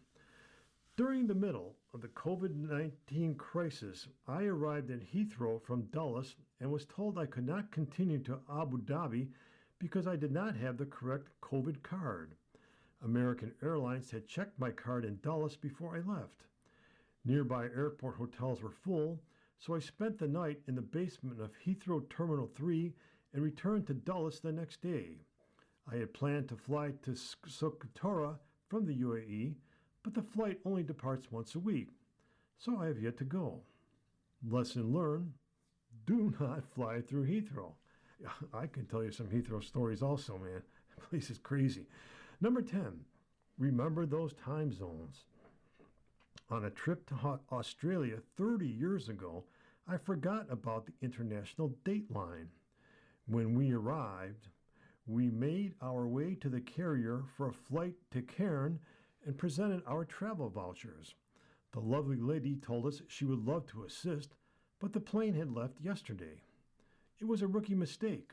During the middle of the COVID-19 crisis, I arrived at Heathrow from Dulles and was told I could not continue to Abu Dhabi because I did not have the correct COVID card. American Airlines had checked my card in Dulles before I left. Nearby airport hotels were full, so I spent the night in the basement of Heathrow Terminal 3 and returned to Dulles the next day. I had planned to fly to Socotra from the UAE, but the flight only departs once a week, so I have yet to go. Lesson learned: do not fly through Heathrow. I can tell you some Heathrow stories also, man. The place is crazy. Number 10, remember those time zones. On a trip to Australia 30 years ago, I forgot about the international date line. When we arrived, we made our way to the carrier for a flight to Cairn and presented our travel vouchers. The lovely lady told us she would love to assist, but the plane had left yesterday. It was a rookie mistake,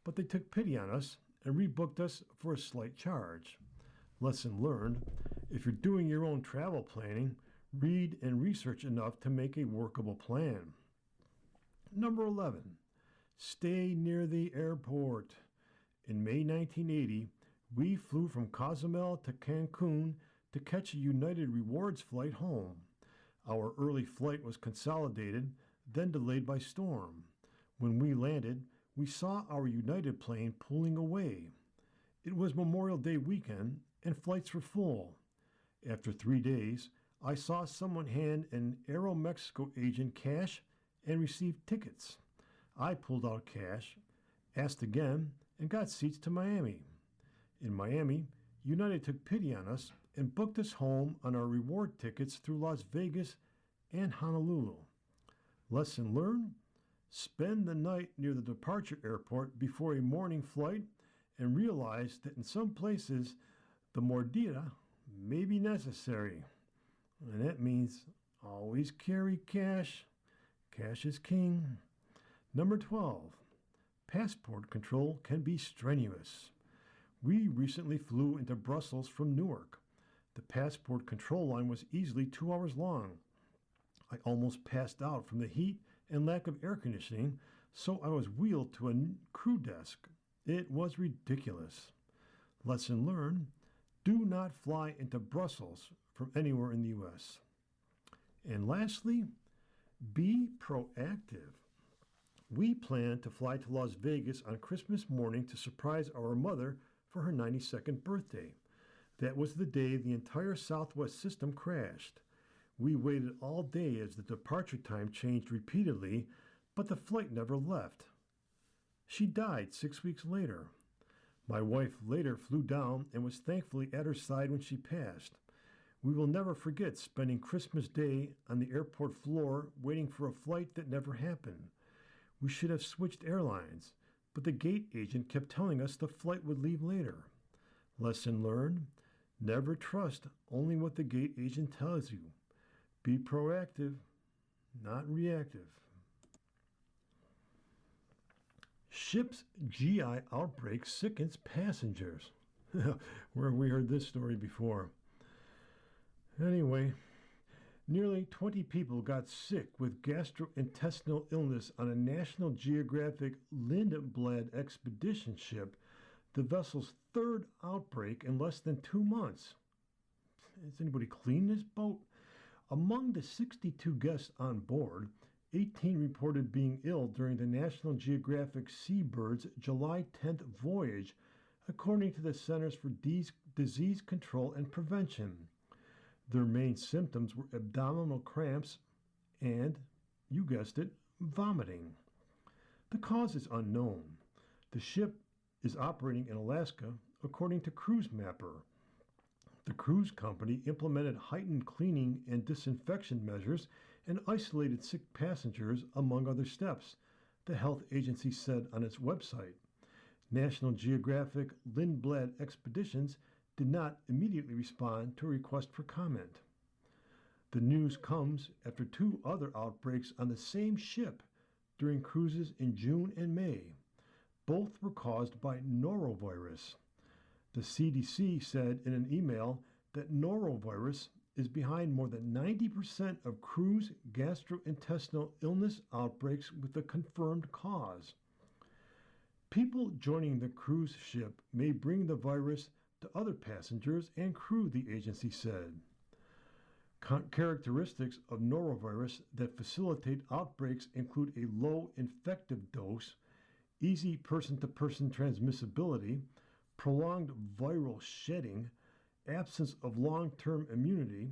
but they took pity on us and rebooked us for a slight charge. Lesson learned: if you're doing your own travel planning, read and research enough to make a workable plan. Number 11, stay near the airport. In May 1980, we flew from Cozumel to Cancun to catch a United Rewards flight home. Our early flight was consolidated, then delayed by storm. When we landed, we saw our United plane pulling away. It was Memorial Day weekend and flights were full. After 3 days, I saw someone hand an Aeromexico agent cash and received tickets. I pulled out cash, asked again, and got seats to Miami. In Miami, United took pity on us and booked us home on our reward tickets through Las Vegas and Honolulu. Lesson learned: spend the night near the departure airport before a morning flight and realize that in some places the mordida may be necessary. And that means always carry cash, cash is king. Number 12. Passport control can be strenuous. We recently flew into Brussels from Newark. The passport control line was easily 2 hours long. I almost passed out from the heat and lack of air conditioning, so I was wheeled to a crew desk. It was ridiculous. Lesson learned: do not fly into Brussels from anywhere in the U.S. And lastly, be proactive. We plan to fly to Las Vegas on Christmas morning to surprise our mother for her 92nd birthday. That was the day the entire Southwest system crashed. We waited all day as the departure time changed repeatedly, but the flight never left. She died 6 weeks later. My wife later flew down and was thankfully at her side when she passed. We will never forget spending Christmas Day on the airport floor waiting for a flight that never happened. We should have switched airlines, but the gate agent kept telling us the flight would leave later. Lesson learned: never trust only what the gate agent tells you. Be proactive, not reactive. Ship's GI outbreak sickens passengers. Where we heard this story before. Anyway, nearly 20 people got sick with gastrointestinal illness on a National Geographic Lindblad expedition ship, the vessel's third outbreak in less than 2 months. Has anybody cleaned this boat? Among the 62 guests on board, 18 reported being ill during the National Geographic Seabird's July 10th voyage, according to the Centers for Disease Control and Prevention. Their main symptoms were abdominal cramps and, you guessed it, vomiting. The cause is unknown. The ship is operating in Alaska, according to Cruise Mapper. The cruise company implemented heightened cleaning and disinfection measures and isolated sick passengers, among other steps, the health agency said on its website. National Geographic Lindblad Expeditions did not immediately respond to a request for comment. The news comes after 2 other outbreaks on the same ship during cruises in June and May. Both were caused by norovirus. The CDC said in an email that norovirus is behind more than 90% of cruise gastrointestinal illness outbreaks with a confirmed cause. People joining the cruise ship may bring the virus to other passengers and crew, the agency said. Characteristics of norovirus that facilitate outbreaks include a low infective dose, easy person-to-person transmissibility, prolonged viral shedding, absence of long-term immunity,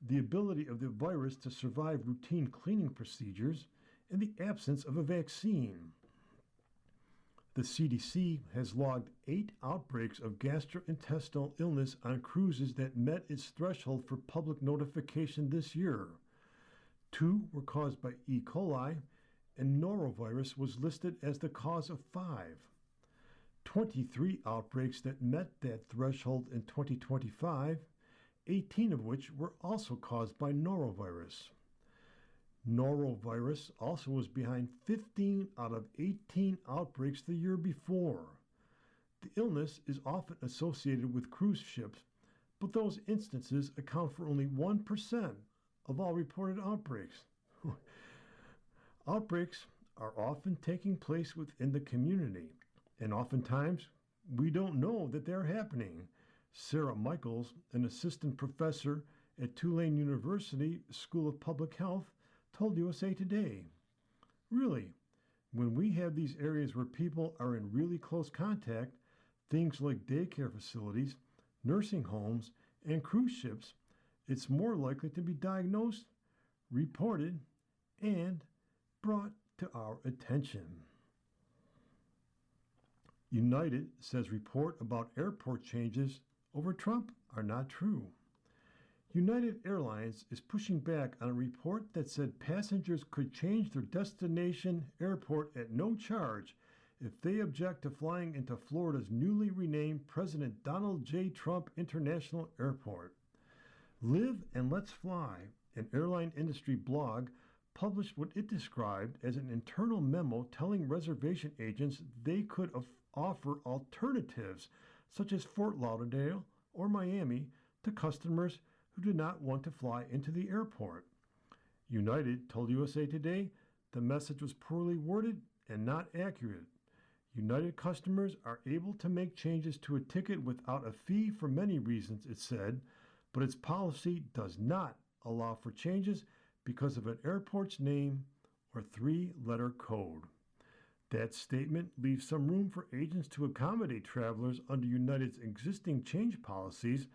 the ability of the virus to survive routine cleaning procedures, and the absence of a vaccine. The CDC has logged 8 outbreaks of gastrointestinal illness on cruises that met its threshold for public notification this year. 2 were caused by E. coli, and norovirus was listed as the cause of 5. 23 outbreaks that met that threshold in 2025, 18 of which were also caused by norovirus. Norovirus also was behind 15 out of 18 outbreaks the year before. The illness is often associated with cruise ships, but those instances account for only 1% of all reported outbreaks. Outbreaks are often taking place within the community, and oftentimes we don't know that they're happening. Sarah Michaels, an assistant professor at Tulane University School of Public Health, told USA Today. Really, when we have these areas where people are in really close contact, things like daycare facilities, nursing homes, and cruise ships, it's more likely to be diagnosed, reported, and brought to our attention. United says report about airport changes over Trump are not true. United Airlines is pushing back on a report that said passengers could change their destination airport at no charge if they object to flying into Florida's newly renamed President Donald J. Trump International Airport. Live and Let's Fly, an airline industry blog, published what it described as an internal memo telling reservation agents they could offer alternatives, such as Fort Lauderdale or Miami, to customers who did not want to fly into the airport. United told USA Today the message was poorly worded and not accurate. United customers are able to make changes to a ticket without a fee for many reasons, it said, but its policy does not allow for changes because of an airport's name or three-letter code. That statement leaves some room for agents to accommodate travelers under United's existing change policies,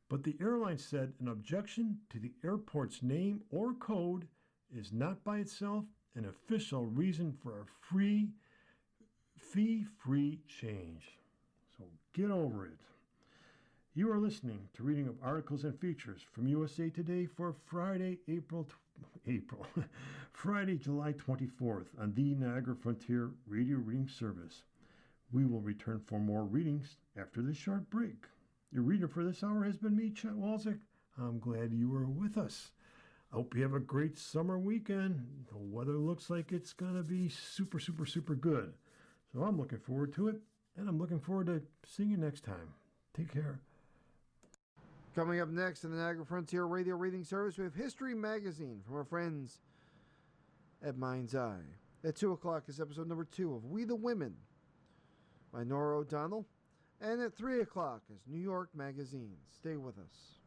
but the airline said an objection to the airport's name or code is not by itself an official reason for a fee-free change. So get over it. You are listening to reading of articles and features from USA Today for Friday, Friday, July 24th on the Niagara Frontier Radio Reading Service. We will return for more readings after this short break. Your reader for this hour has been me, Chet Walczyk. I'm glad you were with us. I hope you have a great summer weekend. The weather looks like it's going to be super, super, super good. So I'm looking forward to it, and I'm looking forward to seeing you next time. Take care. Coming up next in the Niagara Frontier Radio Reading Service, we have History Magazine from our friends at Mind's Eye. At 2 o'clock is episode number 2 of We the Women by Nora O'Donnell. And at 3 o'clock is New York Magazine. Stay with us.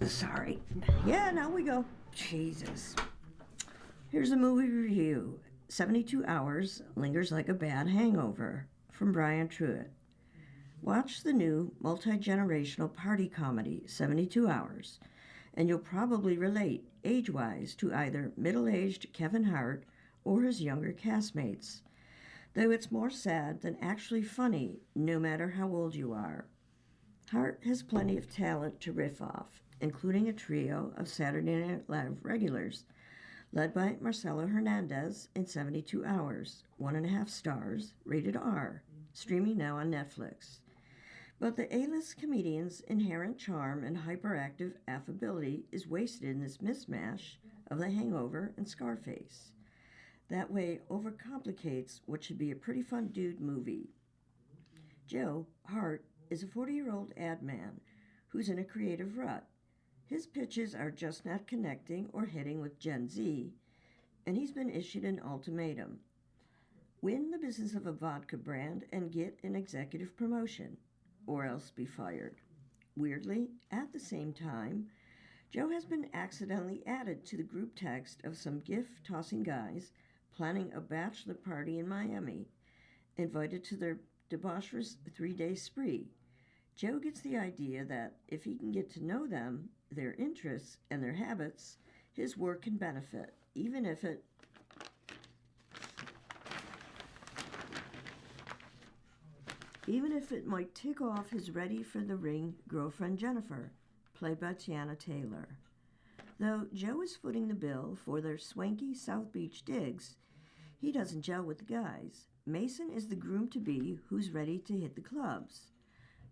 Sorry. Yeah, now we go. Jesus. Here's a movie review. 72 Hours Lingers Like a Bad Hangover from Brian Truitt. Watch the new multi-generational party comedy, 72 Hours, and you'll probably relate, age-wise, to either middle-aged Kevin Hart or his younger castmates, though it's more sad than actually funny, no matter how old you are. Hart has plenty of talent to riff off, including a trio of Saturday Night Live regulars, led by Marcelo Hernandez in 72 Hours, 1.5 stars, rated R, streaming now on Netflix. But the A-list comedian's inherent charm and hyperactive affability is wasted in this mismatch of The Hangover and Scarface. That way overcomplicates what should be a pretty fun dude movie. Joe Hart is a 40-year-old ad man who's in a creative rut. His pitches are just not connecting or hitting with Gen Z, and he's been issued an ultimatum. Win the business of a vodka brand and get an executive promotion, or else be fired. Weirdly, at the same time, Joe has been accidentally added to the group text of some gift-tossing guys planning a bachelor party in Miami, invited to their debaucherous 3-day spree. Joe gets the idea that if he can get to know them, their interests, and their habits, his work can benefit, even if it might tick off his ready-for-the-ring girlfriend Jennifer, played by Tiana Taylor. Though Joe is footing the bill for their swanky South Beach digs, he doesn't gel with the guys. Mason is the groom-to-be who's ready to hit the clubs.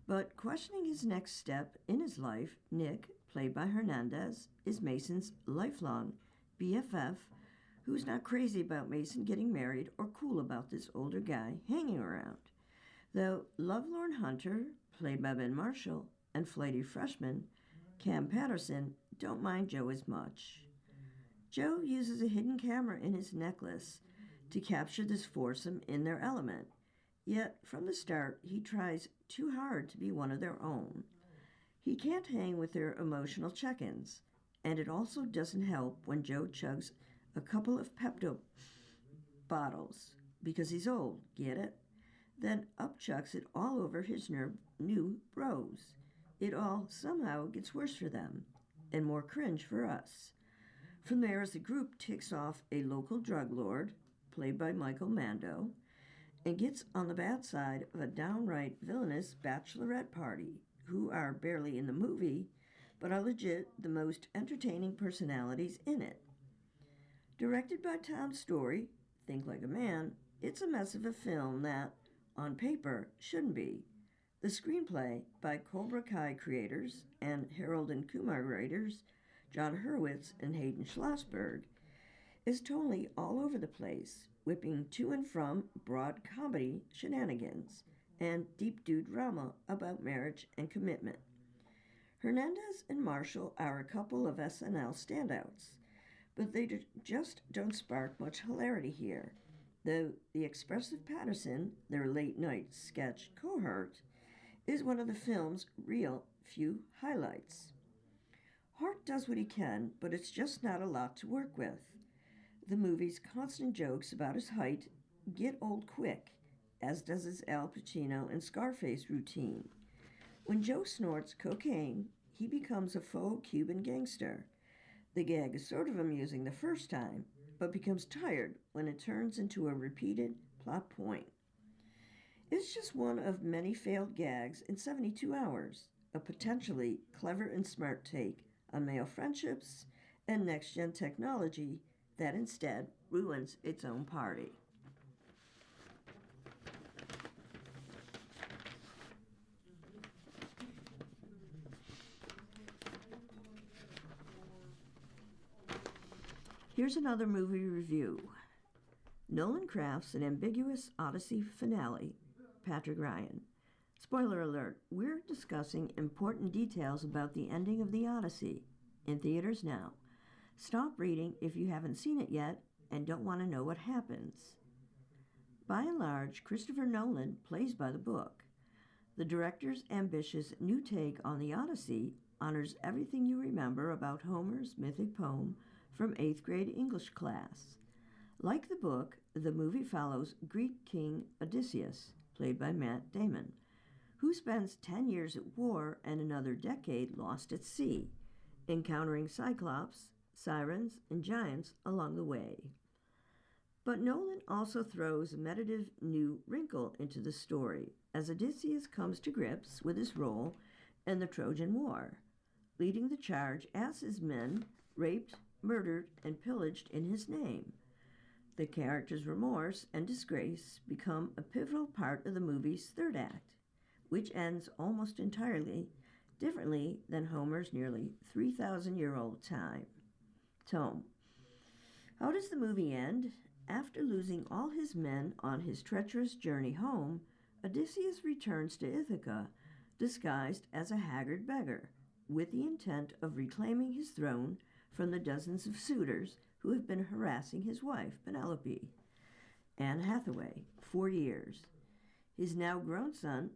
But questioning his next step in his life, Nick, played by Hernandez, is Mason's lifelong BFF, who's not crazy about Mason getting married or cool about this older guy hanging around. Though lovelorn Hunter, played by Ben Marshall, and flighty freshman Cam Patterson don't mind Joe as much. Joe uses a hidden camera in his necklace to capture this foursome in their element, yet from the start he tries too hard to be one of their own. He can't hang with their emotional check-ins, and it also doesn't help when Joe chugs a couple of Pepto bottles, because he's old, get it? Then upchucks it all over his new bros. It all somehow gets worse for them, and more cringe for us. From there, as the group ticks off a local drug lord, played by Michael Mando, and gets on the bad side of a downright villainous bachelorette party, who are barely in the movie, but are legit the most entertaining personalities in it. Directed by Tom Story, Think Like a Man, it's a mess of a film that, on paper, shouldn't be. The screenplay, by Cobra Kai creators and Harold and Kumar writers, John Hurwitz and Hayden Schlossberg, is totally all over the place, whipping to and from broad comedy shenanigans and deep dude drama about marriage and commitment. Hernandez and Marshall are a couple of SNL standouts, but they just don't spark much hilarity here, though the expressive Patterson, their late-night sketch cohort, is one of the film's real few highlights. Hart does what he can, but it's just not a lot to work with. The movie's constant jokes about his height get old quick, as does his Al Pacino and Scarface routine. When Joe snorts cocaine, he becomes a faux Cuban gangster. The gag is sort of amusing the first time, but becomes tired when it turns into a repeated plot point. It's just one of many failed gags in 72 Hours, a potentially clever and smart take on male friendships and next-gen technology that instead ruins its own party. Here's another movie review. Nolan crafts an ambiguous Odyssey finale. Patrick Ryan. Spoiler alert, we're discussing important details about the ending of the Odyssey. In theaters now. Stop reading if you haven't seen it yet and don't want to know what happens. By and large, Christopher Nolan plays by the book. The director's ambitious new take on the Odyssey honors everything you remember about Homer's mythic poem from 8th grade English class. Like the book, the movie follows Greek king Odysseus, played by Matt Damon, who spends 10 years at war and another decade lost at sea, encountering Cyclops, sirens, and giants along the way. But Nolan also throws a meditative new wrinkle into the story as Odysseus comes to grips with his role in the Trojan War, leading the charge as his men raped, murdered, and pillaged in his name. The character's remorse and disgrace become a pivotal part of the movie's third act, which ends almost entirely differently than Homer's nearly 3,000-year-old tome. How does the movie end? After losing all his men on his treacherous journey home, Odysseus returns to Ithaca, disguised as a haggard beggar, with the intent of reclaiming his throne from the dozens of suitors who have been harassing his wife, Penelope, Anne Hathaway, for years. His now grown son,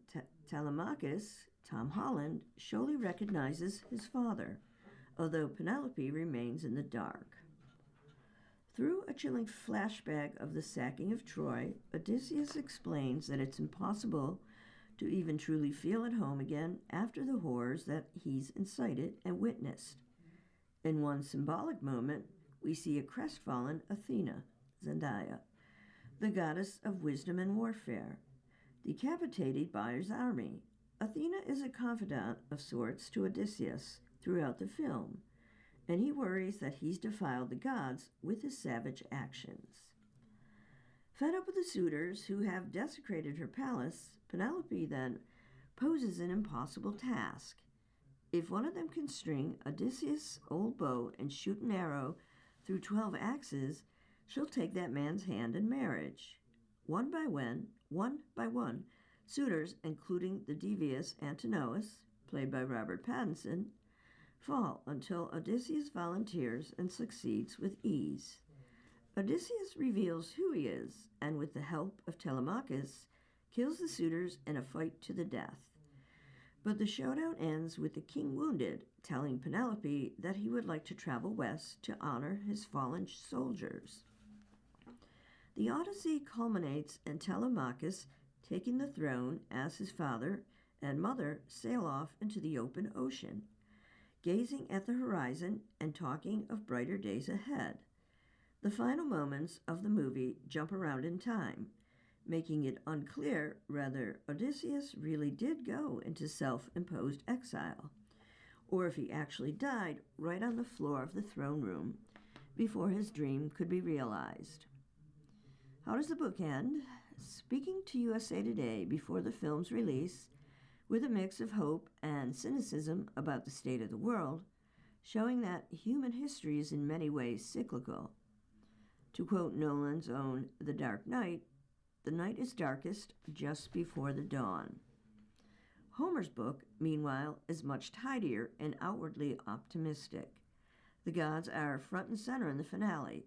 Telemachus, Tom Holland, surely recognizes his father, although Penelope remains in the dark. Through a chilling flashback of the sacking of Troy, Odysseus explains that it's impossible to even truly feel at home again after the horrors that he's incited and witnessed. In one symbolic moment, we see a crestfallen Athena, Zendaya, the goddess of wisdom and warfare, decapitated by his army. Athena is a confidant of sorts to Odysseus throughout the film, and he worries that he's defiled the gods with his savage actions. Fed up with the suitors who have desecrated her palace, Penelope then poses an impossible task. If one of them can string Odysseus' old bow and shoot an arrow through 12 axes, she'll take that man's hand in marriage. One by one, suitors, including the devious Antinous, played by Robert Pattinson, fall until Odysseus volunteers and succeeds with ease. Odysseus reveals who he is, and with the help of Telemachus, kills the suitors in a fight to the death. But the showdown ends with the king wounded, telling Penelope that he would like to travel west to honor his fallen soldiers. The Odyssey culminates in Telemachus taking the throne as his father and mother sail off into the open ocean, gazing at the horizon and talking of brighter days ahead. The final moments of the movie jump around in time, making it unclear whether Odysseus really did go into self-imposed exile, or if he actually died right on the floor of the throne room before his dream could be realized. How does the book end? Speaking to USA Today before the film's release, with a mix of hope and cynicism about the state of the world, showing that human history is in many ways cyclical. To quote Nolan's own The Dark Knight, the night is darkest just before the dawn. Homer's book, meanwhile, is much tidier and outwardly optimistic. The gods are front and center in the finale.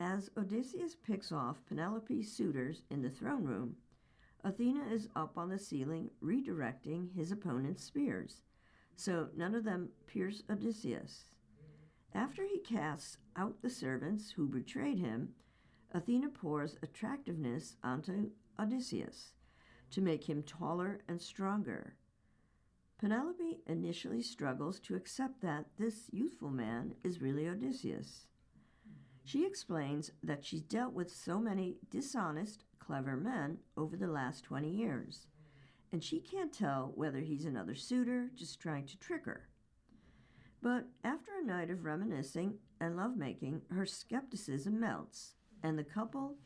As Odysseus picks off Penelope's suitors in the throne room, Athena is up on the ceiling redirecting his opponent's spears, so none of them pierce Odysseus. After he casts out the servants who betrayed him, Athena pours attractiveness onto Odysseus to make him taller and stronger. Penelope initially struggles to accept that this youthful man is really Odysseus. She explains that she's dealt with so many dishonest, clever men over the last 20 years, and she can't tell whether he's another suitor just trying to trick her. But after a night of reminiscing and lovemaking, her skepticism melts, and the couple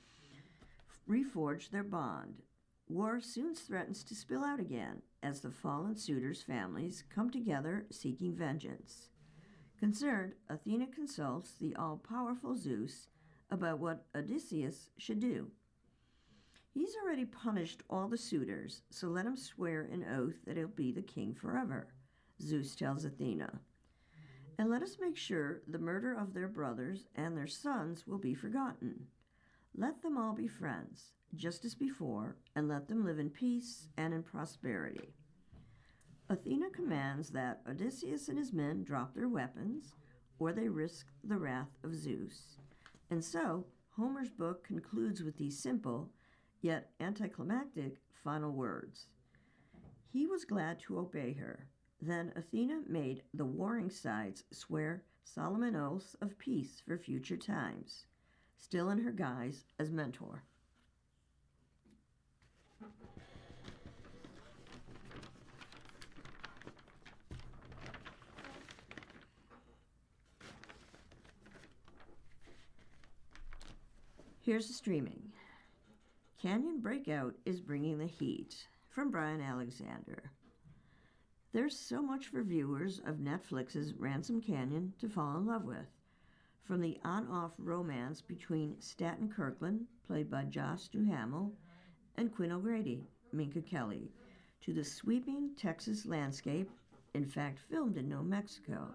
reforge their bond. War soon threatens to spill out again as the fallen suitors' families come together seeking vengeance. Concerned, Athena consults the all-powerful Zeus about what Odysseus should do. He's already punished all the suitors, so let him swear an oath that he'll be the king forever, Zeus tells Athena. And let us make sure the murder of their brothers and their sons will be forgotten. Let them all be friends, just as before, and let them live in peace and in prosperity. Athena commands that Odysseus and his men drop their weapons, or they risk the wrath of Zeus. And so, Homer's book concludes with these simple, yet anticlimactic, final words. He was glad to obey her. Then Athena made the warring sides swear solemn oaths of peace for future times, still in her guise as mentor. Here's the streaming. Canyon Breakout is bringing the heat, from Brian Alexander. There's so much for viewers of Netflix's Ransom Canyon to fall in love with, from the on-off romance between Staten Kirkland, played by Josh Duhamel, and Quinn O'Grady, Minka Kelly, to the sweeping Texas landscape, in fact filmed in New Mexico.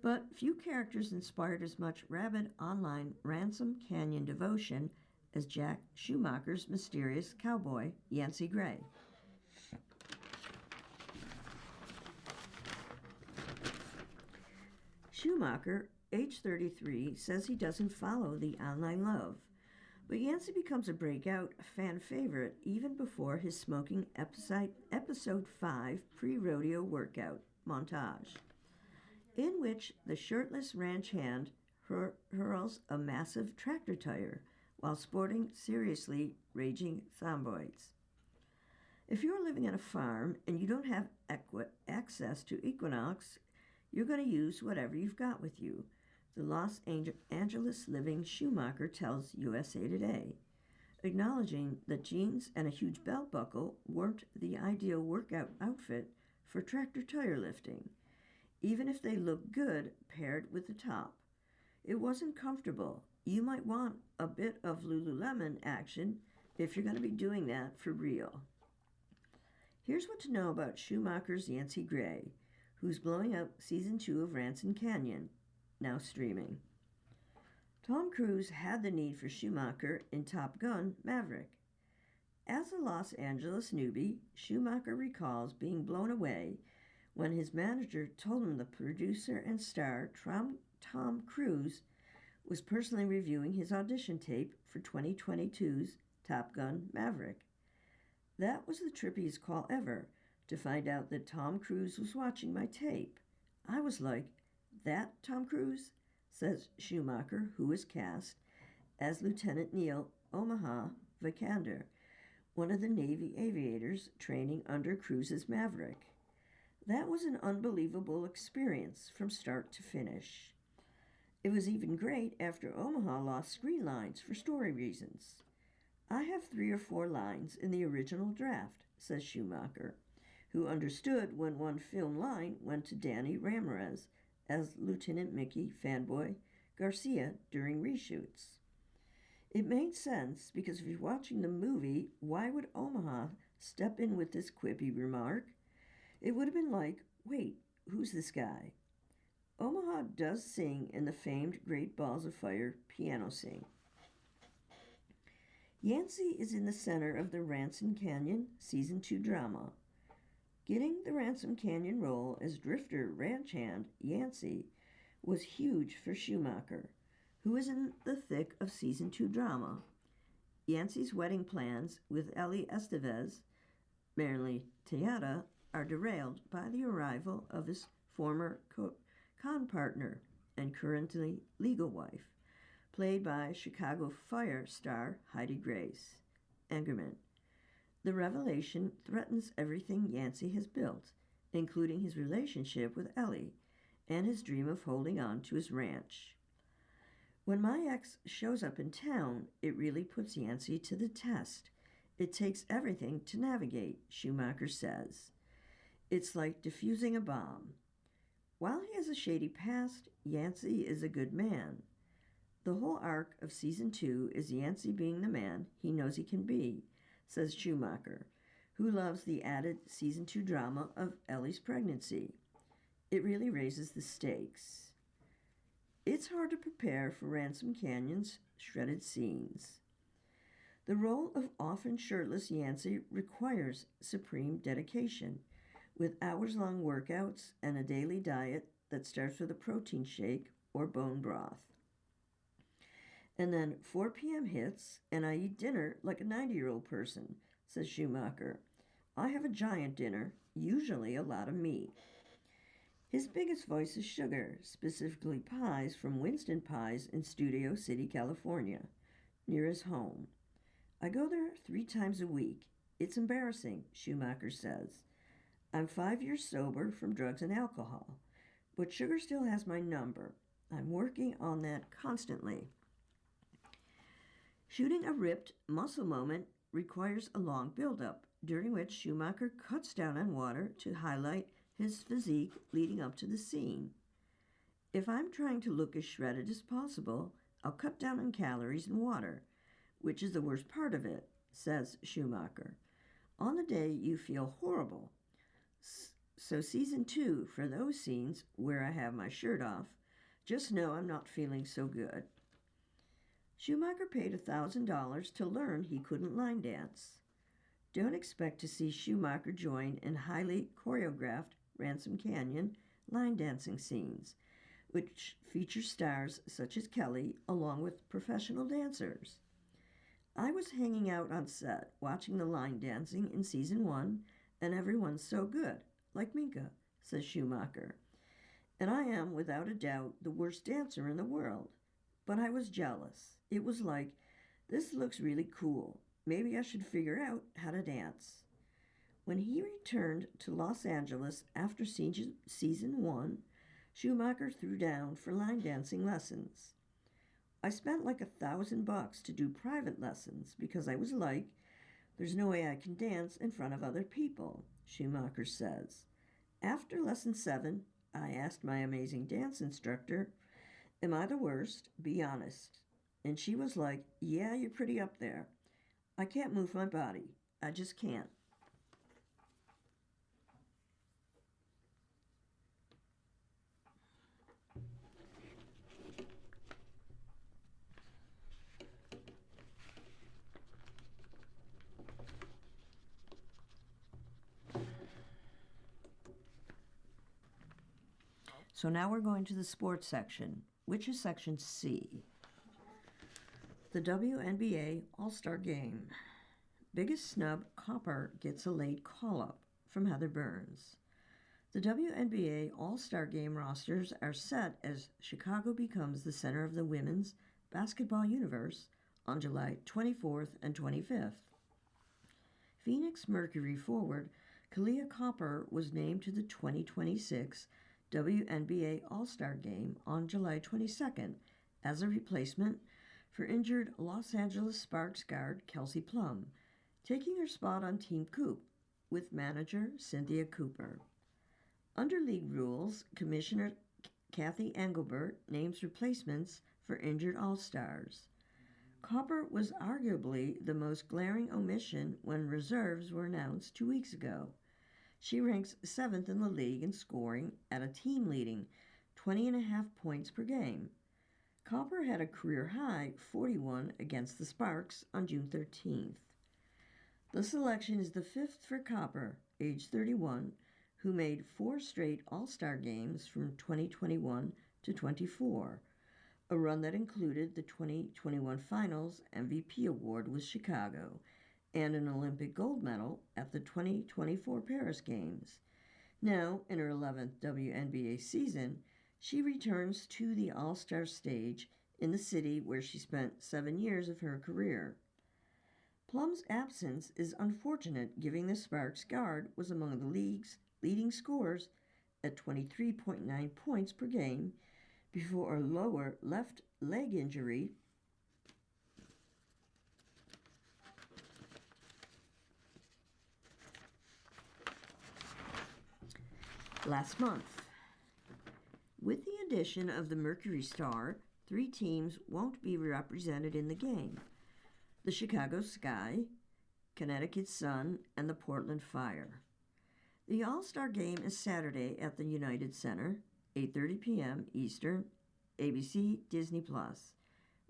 But few characters inspired as much rabid online Ransom Canyon devotion as Jack Schumacher's mysterious cowboy, Yancey Gray. Schumacher, age 33, says he doesn't follow the online love, but Yancey becomes a breakout fan favorite even before his smoking episode 5 pre-rodeo workout montage, in which the shirtless ranch hand hurls a massive tractor tire while sporting seriously raging thomboids. If you're living on a farm and you don't have access to Equinox, you're going to use whatever you've got with you, the Los Angeles living Schumacher tells USA Today, acknowledging that jeans and a huge belt buckle weren't the ideal workout outfit for tractor tire lifting, even if they look good paired with the top. It wasn't comfortable. You might want a bit of Lululemon action if you're going to be doing that for real. Here's what to know about Schumacher's Yancey Gray, who's blowing up Season 2 of Ransom Canyon, now streaming. Tom Cruise had the need for Schumacher in Top Gun: Maverick. As a Los Angeles newbie, Schumacher recalls being blown away when his manager told him the producer and star Tom Cruise was personally reviewing his audition tape for 2022's Top Gun: Maverick. That was the trippiest call ever, to find out that Tom Cruise was watching my tape. I was like, "That Tom Cruise?" says Schumacher, who was cast as Lieutenant Neil Omaha Vikander, one of the Navy aviators training under Cruise's Maverick. That was an unbelievable experience from start to finish. It was even great after Omaha lost screen lines for story reasons. I have 3 or 4 lines in the original draft, says Schumacher, who understood when one film line went to Danny Ramirez as Lieutenant Mickey Fanboy Garcia during reshoots. It made sense because if you're watching the movie, why would Omaha step in with this quippy remark? It would have been like, "Wait, who's this guy?" Omaha does sing in the famed Great Balls of Fire piano sing. Yancey is in the center of the Ransom Canyon Season 2 drama. Getting the Ransom Canyon role as drifter ranch hand Yancey was huge for Schumacher, who is in the thick of Season 2 drama. Yancey's wedding plans with Ellie Estevez, Marilyn Tejada, are derailed by the arrival of his former con partner and currently legal wife, played by Chicago Fire star Heidi Grace Engerman. The revelation threatens everything Yancey has built, including his relationship with Ellie and his dream of holding on to his ranch. When my ex shows up in town, it really puts Yancey to the test. It takes everything to navigate, Schumacher says. It's like defusing a bomb. While he has a shady past, Yancey is a good man. The whole arc of Season 2 is Yancey being the man he knows he can be, says Schumacher, who loves the added Season 2 drama of Ellie's pregnancy. It really raises the stakes. It's hard to prepare for Ransom Canyon's shredded scenes. The role of often shirtless Yancey requires supreme dedication, with hours-long workouts and a daily diet that starts with a protein shake or bone broth. And then 4 p.m. hits, and I eat dinner like a 90-year-old person, says Schumacher. I have a giant dinner, usually a lot of meat. His biggest vice is sugar, specifically pies from Winston Pies in Studio City, California, near his home. I go there 3 times a week. It's embarrassing, Schumacher says. I'm 5 years sober from drugs and alcohol, but sugar still has my number. I'm working on that constantly. Shooting a ripped muscle moment requires a long build-up, during which Schumacher cuts down on water to highlight his physique leading up to the scene. If I'm trying to look as shredded as possible, I'll cut down on calories and water, which is the worst part of it, says Schumacher. On the day you feel horrible. So season 2, for those scenes where I have my shirt off, just know I'm not feeling so good. Schumacher paid $1,000 to learn he couldn't line dance. Don't expect to see Schumacher join in highly choreographed Ransom Canyon line dancing scenes, which feature stars such as Kelly along with professional dancers. I was hanging out on set watching the line dancing in season 1, and everyone's so good, like Minka, says Schumacher. And I am, without a doubt, the worst dancer in the world. But I was jealous. It was like, this looks really cool. Maybe I should figure out how to dance. When he returned to Los Angeles after season 1, Schumacher threw down for line dancing lessons. I spent like $1,000 to do private lessons because I was like, there's no way I can dance in front of other people, Schumacher says. After lesson 7, I asked my amazing dance instructor, am I the worst? Be honest. And she was like, yeah, you're pretty up there. I can't move my body. I just can't. So now we're going to the sports section, which is section C. The WNBA All-Star Game. Biggest snub, Copper gets a late call-up, from Heather Burns. The WNBA All-Star Game rosters are set as Chicago becomes the center of the women's basketball universe on July 24th and 25th. Phoenix Mercury forward Kahleah Copper was named to the 2026 WNBA All-Star Game on July 22nd as a replacement for injured Los Angeles Sparks guard Kelsey Plum, taking her spot on Team Coop with manager Cynthia Cooper. Under league rules, Commissioner Kathy Engelbert names replacements for injured All-Stars. Copper was arguably the most glaring omission when reserves were announced 2 weeks ago. She ranks 7th in the league in scoring at a team-leading 20.5 points per game. Copper had a career-high 41 against the Sparks on June 13th. The selection is the 5th for Copper, age 31, who made 4 straight All-Star games from 2021 to 24, a run that included the 2021 Finals MVP award with Chicago and an Olympic gold medal at the 2024 Paris Games. Now, in her 11th WNBA season, she returns to the All-Star stage in the city where she spent 7 years of her career. Plum's absence is unfortunate, given the Sparks guard was among the league's leading scorers at 23.9 points per game before a lower left leg injury last month. With the addition of the Mercury Star, 3 teams won't be represented in the game: the Chicago Sky, Connecticut Sun, and the Portland Fire. The All-Star Game is Saturday at the United Center, 8:30 p.m. Eastern, ABC Disney+,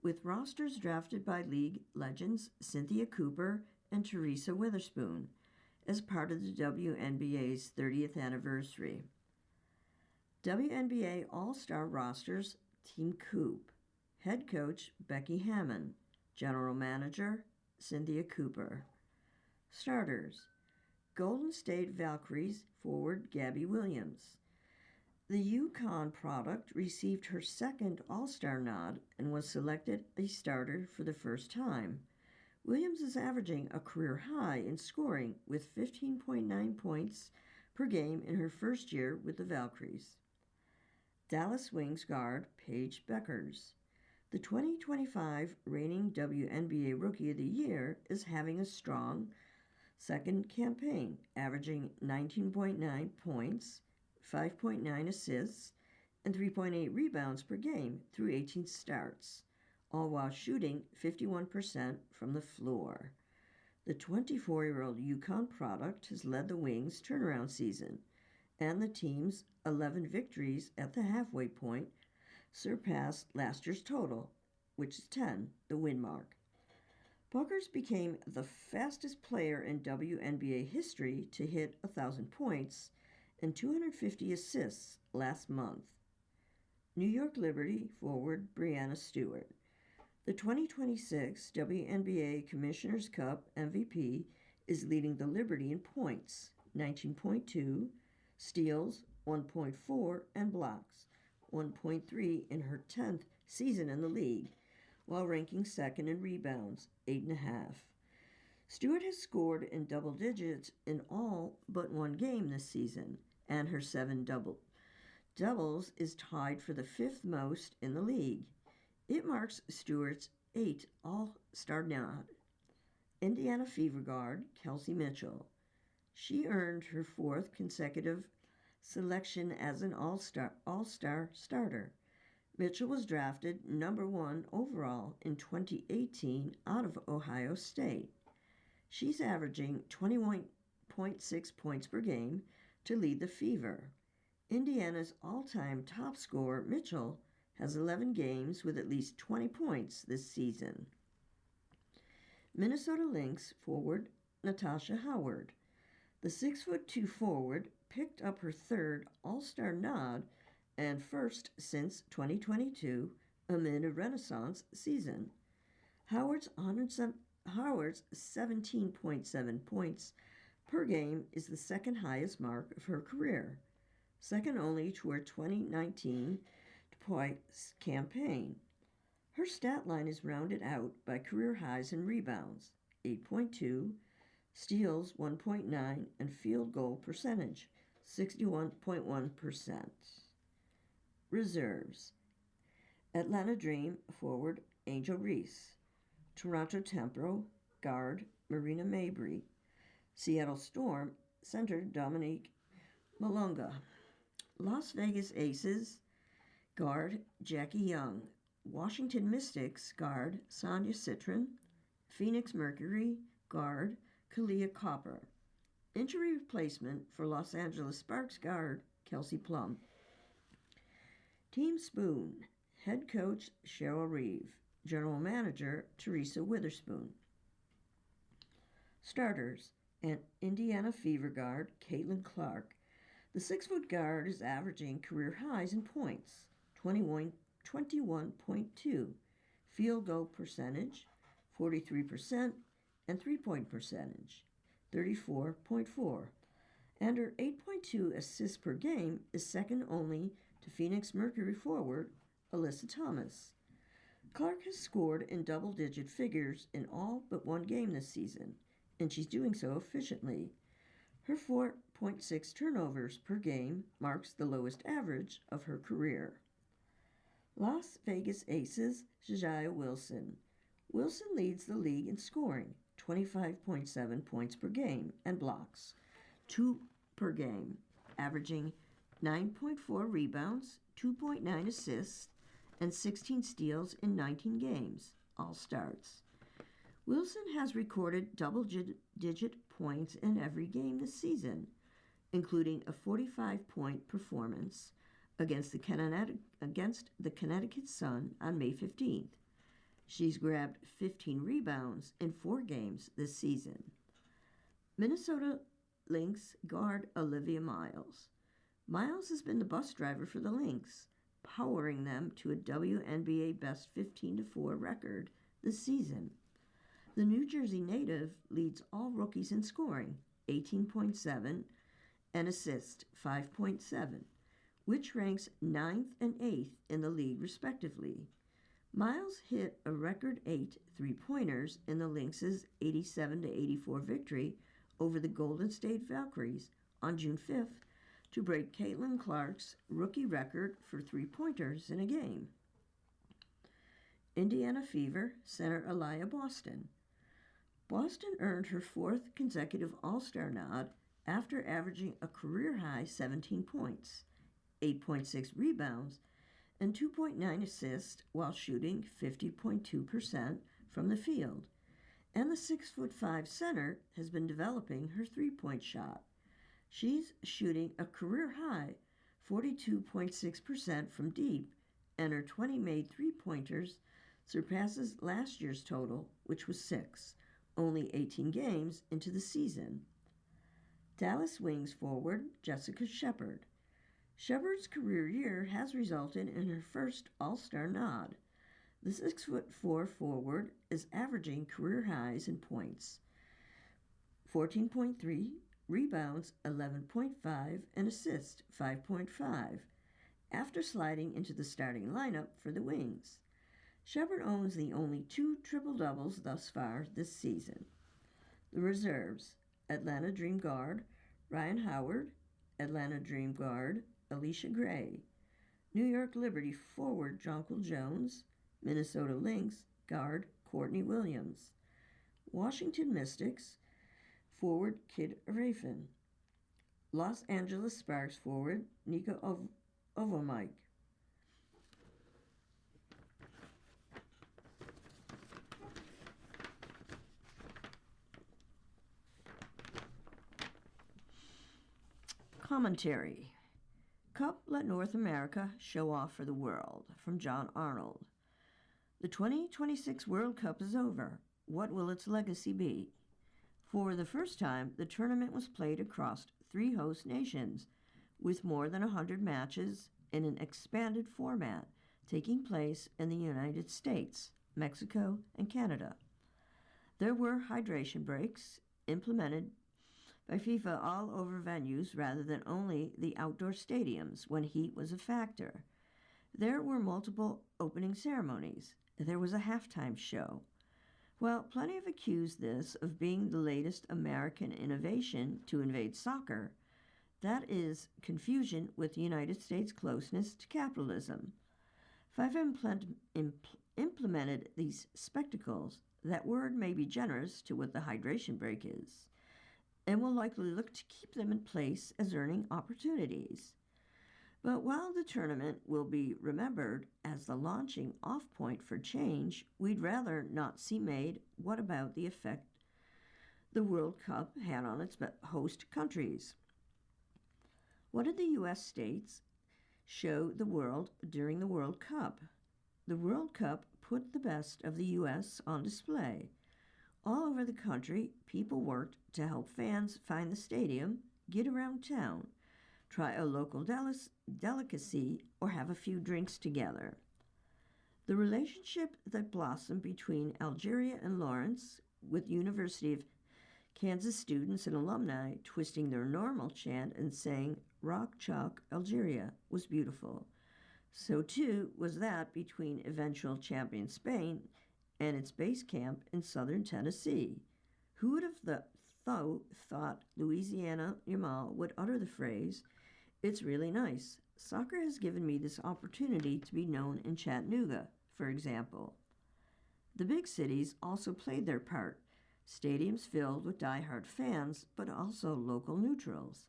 with rosters drafted by league legends Cynthia Cooper and Teresa Witherspoon, as part of the WNBA's 30th anniversary. WNBA All-Star rosters: Team Coop, Head Coach Becky Hammon, General Manager Cynthia Cooper. Starters: Golden State Valkyries forward Gabby Williams. The UConn product received her second All-Star nod and was selected a starter for the first time. Williams is averaging a career high in scoring with 15.9 points per game in her first year with the Valkyries. Dallas Wings guard Paige Bueckers. The 2025 reigning WNBA Rookie of the Year is having a strong second campaign, averaging 19.9 points, 5.9 assists, and 3.8 rebounds per game through 18 starts, all while shooting 51% from the floor. The 24-year-old UConn product has led the Wings' turnaround season, and the team's 11 victories at the halfway point surpassed last year's total, which is 10, the win mark. Bueckers became the fastest player in WNBA history to hit 1,000 points and 250 assists last month. New York Liberty forward Breanna Stewart. The 2026 WNBA Commissioner's Cup MVP is leading the Liberty in points, 19.2, steals, 1.4, and blocks, 1.3 in her 10th season in the league, while ranking second in rebounds, 8.5. Stewart has scored in double digits in all but one game this season, and her 7 doubles is tied for the 5th most in the league. It marks Stewart's 8th All-Star nod. Indiana Fever guard Kelsey Mitchell. She earned her 4th consecutive selection as an All-Star starter. Mitchell was drafted number 1 overall in 2018 out of Ohio State. She's averaging 21.6 points per game to lead the Fever. Indiana's all-time top scorer, Mitchell, has 11 games with at least 20 points this season. Minnesota Lynx forward Natasha Howard. The 6'2" forward picked up her 3rd All-Star nod and first since 2022 amid a Renaissance season. Howard's 17.7 points per game is the second highest mark of her career, second only to her 2019 points campaign. Her stat line is rounded out by career highs in rebounds, 8.2, steals 1.9, and field goal percentage, 61.1%. Reserves: Atlanta Dream forward Angel Reese, Toronto Tempo guard Marina Mabrey, Seattle Storm center Dominique Malonga, Las Vegas Aces guard Jackie Young, Washington Mystics guard Sonia Citron, Phoenix Mercury guard Kalia Copper. Injury replacement for Los Angeles Sparks guard Kelsey Plum. Team Spoon, Head Coach Cheryl Reeve, General Manager Teresa Witherspoon. Starters: and Indiana Fever guard Caitlin Clark. The 6-foot guard is averaging career highs in points, 21.2, field goal percentage, 43%, and 3-point percentage, 34.4. And her 8.2 assists per game is second only to Phoenix Mercury forward Alyssa Thomas. Clark has scored in double-digit figures in all but one game this season, and she's doing so efficiently. Her 4.6 turnovers per game marks the lowest average of her career. Las Vegas Aces Ja'Ja Wilson. Wilson leads the league in scoring, 25.7 points per game, and blocks, 2 per game, averaging 9.4 rebounds, 2.9 assists, and 16 steals in 19 games, all starts. Wilson has recorded double-digit points in every game this season, including a 45-point performance against the Connecticut Sun on May 15th. She's grabbed 15 rebounds in 4 games this season. Minnesota Lynx guard Olivia Miles. Miles has been the bus driver for the Lynx, powering them to a WNBA best 15-4 record this season. The New Jersey native leads all rookies in scoring, 18.7, and assists, 5.7, which ranks 9th and 8th in the league respectively. Miles hit a record 8 three-pointers in the Lynx's 87-84 victory over the Golden State Valkyries on June 5th to break Caitlin Clark's rookie record for three-pointers in a game. Indiana Fever center Aliyah Boston. Boston earned her 4th consecutive All-Star nod after averaging a career-high 17 points, 8.6 rebounds, and 2.9 assists while shooting 50.2% from the field. And the 6'5" center has been developing her three-point shot. She's shooting a career-high 42.6% from deep, and her 20 made three-pointers surpasses last year's total, which was 6, only 18 games into the season. Dallas Wings forward Jessica Shepard. Shepard's career year has resulted in her first All-Star nod. The 6'4" forward is averaging career highs in points, 14.3, rebounds 11.5, and assists 5.5, after sliding into the starting lineup for the Wings. Shepard owns the only 2 triple-doubles thus far this season. The reserves: Atlanta Dream guard Ryan Howard, Atlanta Dream guard Alicia Gray, New York Liberty forward Jonquel Jones, Minnesota Lynx guard Courtney Williams, Washington Mystics forward Kid Rafin, Los Angeles Sparks forward Nika Ovomike. Commentary. Cup let North America show off for the world, from John Arnold. The 2026 World Cup is over. What will its legacy be? For the first time, the tournament was played across 3 host nations, with more than 100 matches in an expanded format taking place in the United States, Mexico, and Canada. There were hydration breaks implemented by FIFA all over venues rather than only the outdoor stadiums when heat was a factor. There were multiple opening ceremonies. There was a halftime show. While plenty have accused this of being the latest American innovation to invade soccer, that is confusion with the United States' closeness to capitalism. FIFA implemented these spectacles. That word may be generous to what the hydration break is, and will likely look to keep them in place as earning opportunities. But while the tournament will be remembered as the launching off point for change, we'd rather not see made what about the effect the World Cup had on its host countries. What did the U.S. states show the world during the World Cup? The World Cup put the best of the U.S. on display. All over the country, people worked to help fans find the stadium, get around town, try a local delicacy, or have a few drinks together. The relationship that blossomed between Algeria and Lawrence, with University of Kansas students and alumni twisting their normal chant and saying "Rock Chalk Algeria," was beautiful. So too was that between eventual champion Spain and its base camp in southern Tennessee. Who would have thought Louisiana Yamal would utter the phrase, "It's really nice. Soccer has given me this opportunity to be known in Chattanooga," for example. The big cities also played their part. Stadiums filled with diehard fans, but also local neutrals,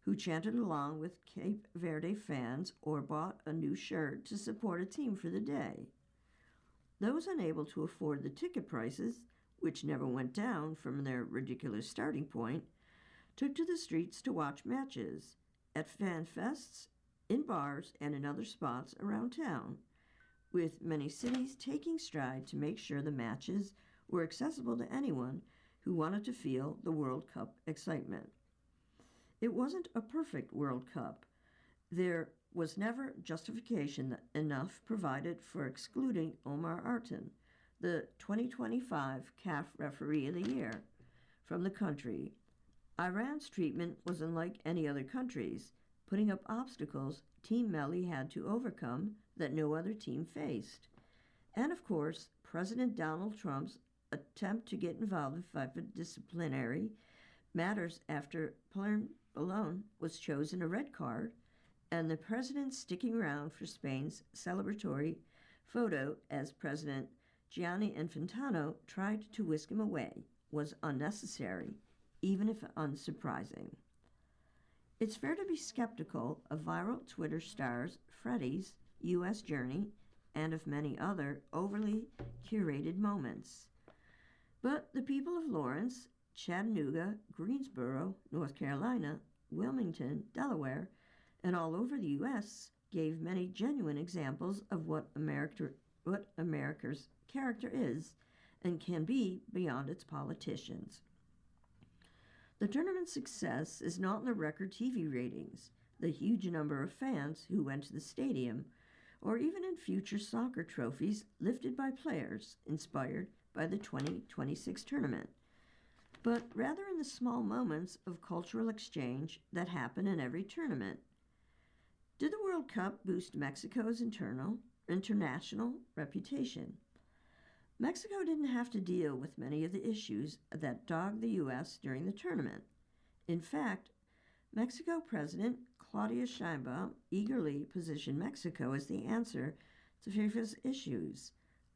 who chanted along with Cape Verde fans or bought a new shirt to support a team for the day. Those unable to afford the ticket prices, which never went down from their ridiculous starting point, took to the streets to watch matches, at fan fests, in bars, and in other spots around town, with many cities taking stride to make sure the matches were accessible to anyone who wanted to feel the World Cup excitement. It wasn't a perfect World Cup. There was never justification enough provided for excluding Omar Artan, the 2025 CAF Referee of the Year, from the country. Iran's treatment was unlike any other country's, putting up obstacles Team Melli had to overcome that no other team faced. And of course, President Donald Trump's attempt to get involved in FIFA disciplinary matters after Ballon was chosen a red card, and the president sticking around for Spain's celebratory photo as President Gianni Infantino tried to whisk him away was unnecessary, even if unsurprising. It's fair to be skeptical of viral Twitter stars Freddie's U.S. journey and of many other overly curated moments. But the people of Lawrence, Chattanooga, Greensboro, North Carolina, Wilmington, Delaware, and all over the U.S. gave many genuine examples of what America's character is and can be beyond its politicians. The tournament's success is not in the record TV ratings, the huge number of fans who went to the stadium, or even in future soccer trophies lifted by players inspired by the 2026 tournament, but rather in the small moments of cultural exchange that happen in every tournament. Did the World Cup boost Mexico's international reputation? Mexico didn't have to deal with many of the issues that dogged the U.S. during the tournament. In fact, Mexico President Claudia Sheinbaum eagerly positioned Mexico as the answer to FIFA's issues.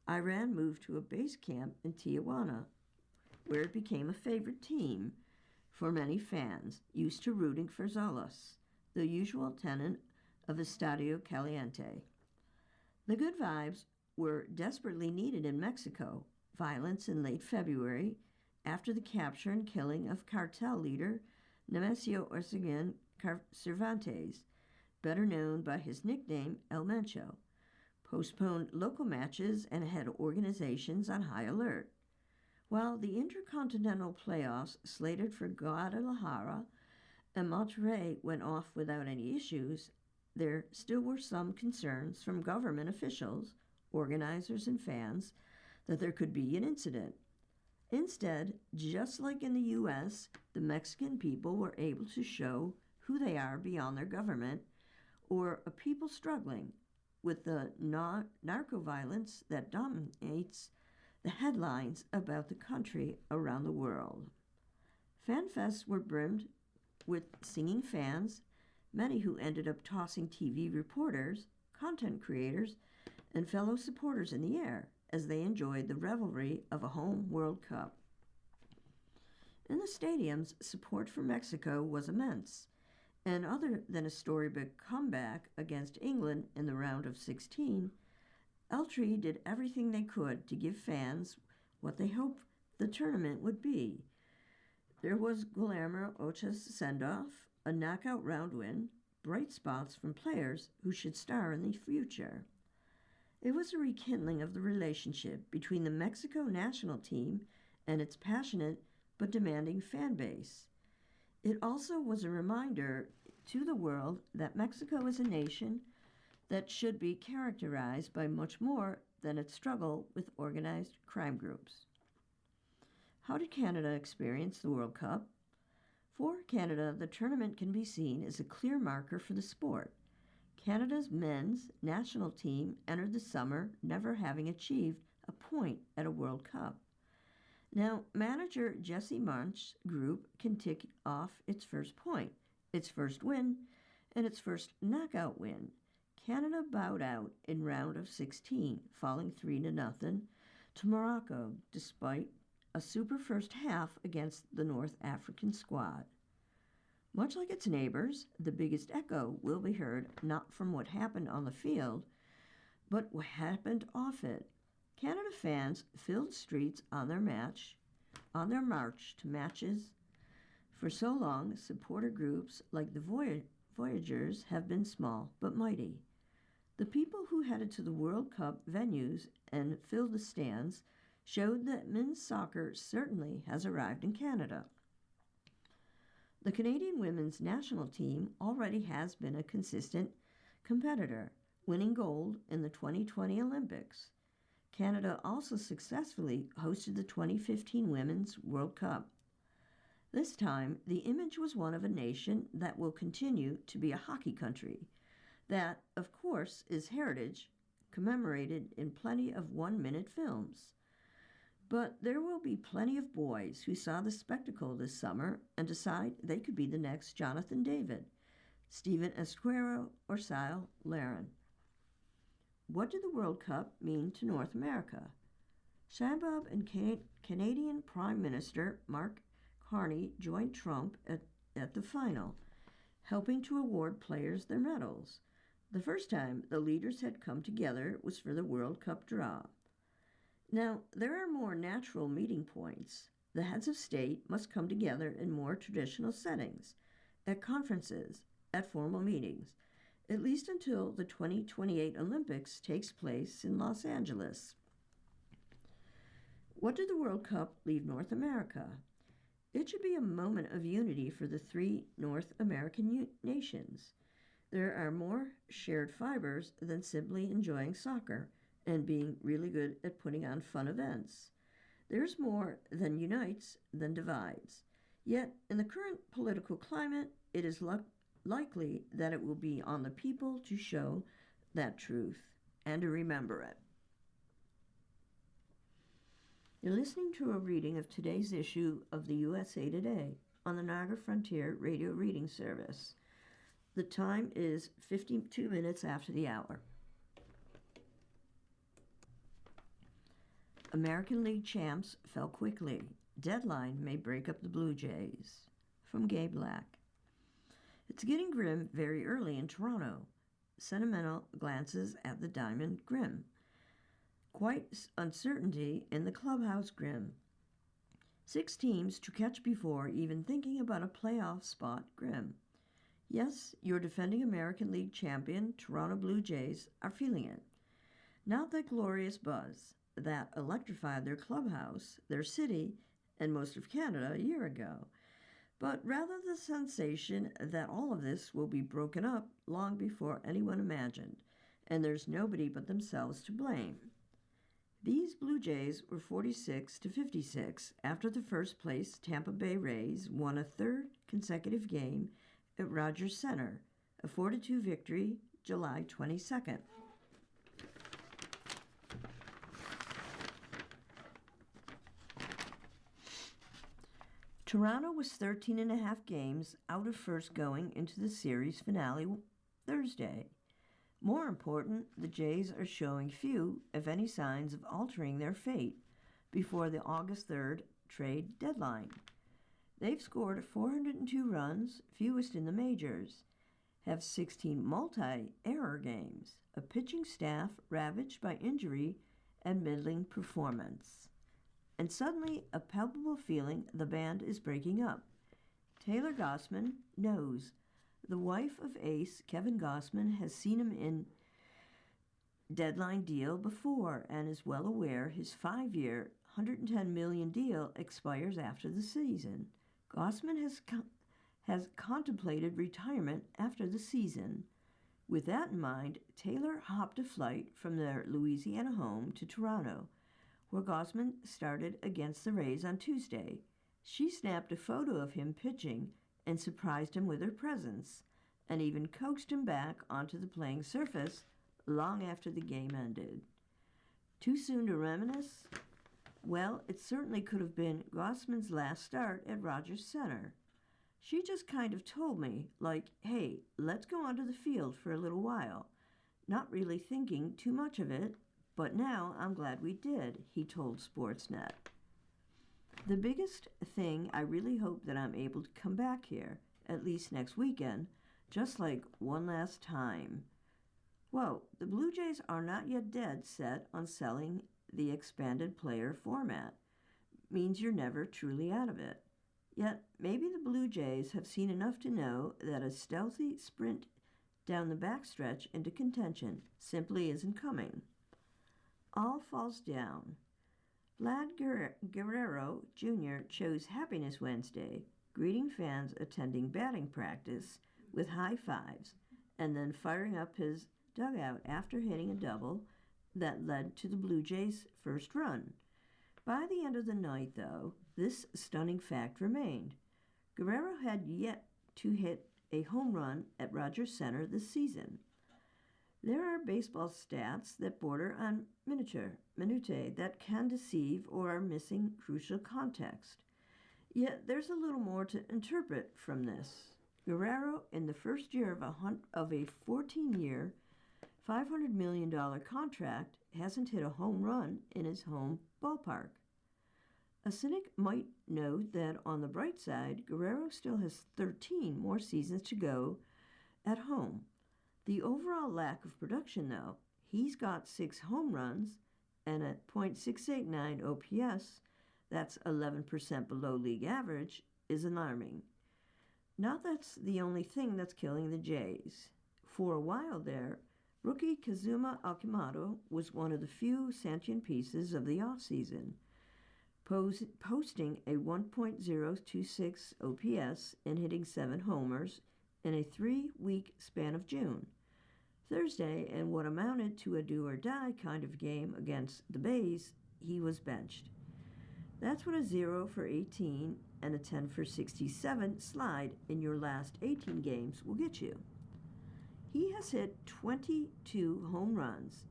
Iran moved to a base camp in Tijuana, where it became a favorite team for many fans used to rooting for Xolos, the usual tenant of Estadio Caliente. The good vibes were desperately needed in Mexico. Violence in late February, after the capture and killing of cartel leader Nemesio Ercegin Cervantes, better known by his nickname El Mencho, postponed local matches and had organizations on high alert. While the intercontinental playoffs slated for Guadalajara and Monterrey went off without any issues, there still were some concerns from government officials, organizers, and fans that there could be an incident. Instead, just like in the U.S., the Mexican people were able to show who they are beyond their government, or a people struggling with the narco-violence that dominates the headlines about the country around the world. FanFests were brimmed with singing fans, many who ended up tossing TV reporters, content creators, and fellow supporters in the air as they enjoyed the revelry of a home World Cup. In the stadiums, support for Mexico was immense, and other than a storybook comeback against England in the round of 16, El-Tri did everything they could to give fans what they hoped the tournament would be. There was Guillermo Ochoa's send-off, a knockout round win, bright spots from players who should star in the future. It was a rekindling of the relationship between the Mexico national team and its passionate but demanding fan base. It also was a reminder to the world that Mexico is a nation that should be characterized by much more than its struggle with organized crime groups. How did Canada experience the World Cup? For Canada, the tournament can be seen as a clear marker for the sport. Canada's men's national team entered the summer never having achieved a point at a World Cup. Now, manager Jesse Marsch's group can tick off its first point, its first win, and its first knockout win. Canada bowed out in round of 16, falling 3-0 to Morocco, despite a super first half against the North African squad. Much like its neighbors, the biggest echo will be heard not from what happened on the field, but what happened off it. Canada fans filled streets on their march to matches. For so long, supporter groups like the Voyageurs have been small but mighty. The people who headed to the World Cup venues and filled the stands showed that men's soccer certainly has arrived in Canada. The Canadian women's national team already has been a consistent competitor, winning gold in the 2020 Olympics. Canada also successfully hosted the 2015 Women's World Cup. This time, the image was one of a nation that will continue to be a hockey country. That, of course, is heritage commemorated in plenty of one-minute films. But there will be plenty of boys who saw the spectacle this summer and decide they could be the next Jonathan David, Steven Esquero, or Sile Larin. What did the World Cup mean to North America? Sheinbaum and Canadian Prime Minister Mark Carney joined Trump at the final, helping to award players their medals. The first time the leaders had come together was for the World Cup draw. Now, there are more natural meeting points. The heads of state must come together in more traditional settings, at conferences, at formal meetings, at least until the 2028 Olympics takes place in Los Angeles. What did the World Cup leave North America? It should be a moment of unity for the three North American nations. There are more shared fibers than simply enjoying soccer and being really good at putting on fun events. There's more that unites than divides. Yet, in the current political climate, it is likely that it will be on the people to show that truth and to remember it. You're listening to a reading of today's issue of the USA Today on the Niagara Frontier Radio Reading Service. The time is 52 minutes after the hour. American League champs fell quickly. Deadline may break up the Blue Jays. From Gabe Black. It's getting grim very early in Toronto. Sentimental glances at the diamond grim. Quite uncertainty in the clubhouse grim. 6 teams to catch before even thinking about a playoff spot grim. Yes, your defending American League champion Toronto Blue Jays are feeling it. Not that glorious buzz that electrified their clubhouse, their city, and most of Canada a year ago, but rather the sensation that all of this will be broken up long before anyone imagined, and there's nobody but themselves to blame. These Blue Jays were 46-56 after the first place Tampa Bay Rays won a third consecutive game at Rogers Center, a 4-2 victory, July 22nd. Toronto was 13.5 games out of first going into the series finale Thursday. More important, the Jays are showing few, if any, signs of altering their fate before the August 3rd trade deadline. They've scored 402 runs, fewest in the majors, have 16 multi-error games, a pitching staff ravaged by injury and middling performance. And suddenly, a palpable feeling the band is breaking up. Taylor Gossman knows. The wife of ace Kevin Gossman has seen him in deadline deal before and is well aware his 5-year, $110 million deal expires after the season. Gossman has contemplated retirement after the season. With that in mind, Taylor hopped a flight from their Louisiana home to Toronto, where Gossman started against the Rays on Tuesday. She snapped a photo of him pitching and surprised him with her presence, and even coaxed him back onto the playing surface long after the game ended. Too soon to reminisce? Well, it certainly could have been Gossman's last start at Rogers Center. She just kind of told me, like, hey, let's go onto the field for a little while. Not really thinking too much of it, but now I'm glad we did, he told Sportsnet. The biggest thing, I really hope that I'm able to come back here, at least next weekend, just like one last time. Whoa, the Blue Jays are not yet dead set on selling the expanded player format. Means you're never truly out of it. Yet, maybe the Blue Jays have seen enough to know that a stealthy sprint down the backstretch into contention simply isn't coming. All falls down. Vlad Guerrero Jr. chose Happiness Wednesday. greeting fans attending batting practice with high fives, and then firing up his dugout after hitting a double that led to the Blue Jays' first run. By the end of the night, though, this stunning fact remained. Guerrero had yet to hit a home run at Rogers Center this season. There are baseball stats that border on minutiae that can deceive or are missing crucial context. Yet there's a little more to interpret from this. Guerrero, in the first year of a 14-year, $500 million contract, hasn't hit a home run in his home ballpark. A cynic might note that on the bright side, Guerrero still has 13 more seasons to go at home. The overall lack of production, though, he's got 6 home runs, and at .689 OPS, that's 11% below league average, is alarming. Now that's the only thing that's killing the Jays. For a while there, rookie Kazuma Akimoto was one of the few sentient pieces of the offseason, posting a 1.026 OPS and hitting 7 homers in a 3-week span of June. Thursday, in what amounted to a do-or-die kind of game against the Bays, he was benched. That's what a 0 for 18 and a 10 for 67 slide in your last 18 games will get you. He has hit 22 home runs,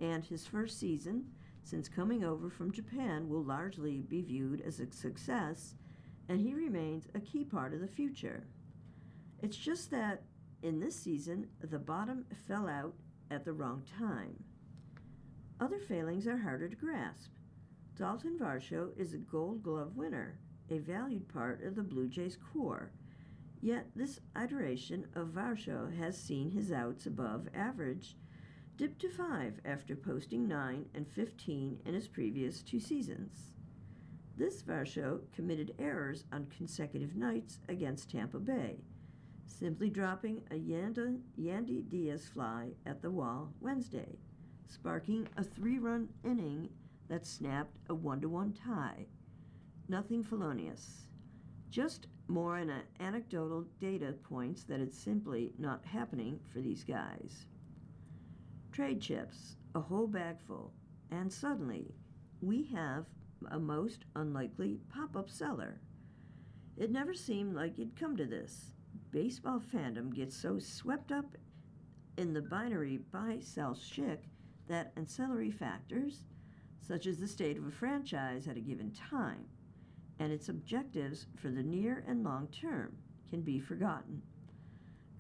and his first season since coming over from Japan will largely be viewed as a success, and he remains a key part of the future. It's just that in this season, the bottom fell out at the wrong time. Other failings are harder to grasp. Dalton Varsho is a Gold Glove winner, a valued part of the Blue Jays core. Yet this iteration of Varsho has seen his outs above average dip to 5 after posting 9 and 15 in his previous 2 seasons. This Varsho committed errors on consecutive nights against Tampa Bay, simply dropping a Yandy Diaz fly at the wall Wednesday, sparking a 3-run inning that snapped a 1-1 tie. Nothing felonious. Just more anecdotal data points that it's simply not happening for these guys. Trade chips, a whole bag full, and suddenly we have a most unlikely pop-up seller. It never seemed like it'd come to this. Baseball fandom gets so swept up in the binary buy-sell shtick that ancillary factors, such as the state of a franchise at a given time, and its objectives for the near and long term, can be forgotten.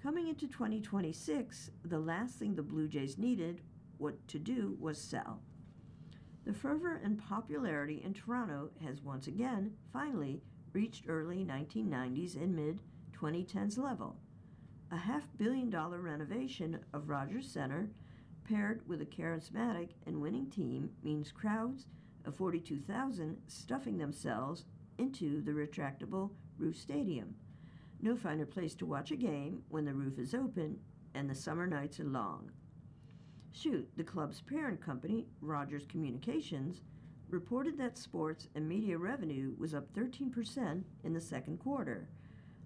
Coming into 2026, the last thing the Blue Jays needed to do was sell. The fervor and popularity in Toronto has once again, finally, reached early 1990s and mid-2010s level. A $500 million renovation of Rogers Center, paired with a charismatic and winning team, means crowds of 42,000 stuffing themselves into the retractable roof stadium. No finer place to watch a game when the roof is open and the summer nights are long. Shoot, the club's parent company, Rogers Communications, reported that sports and media revenue was up 13% in the second quarter,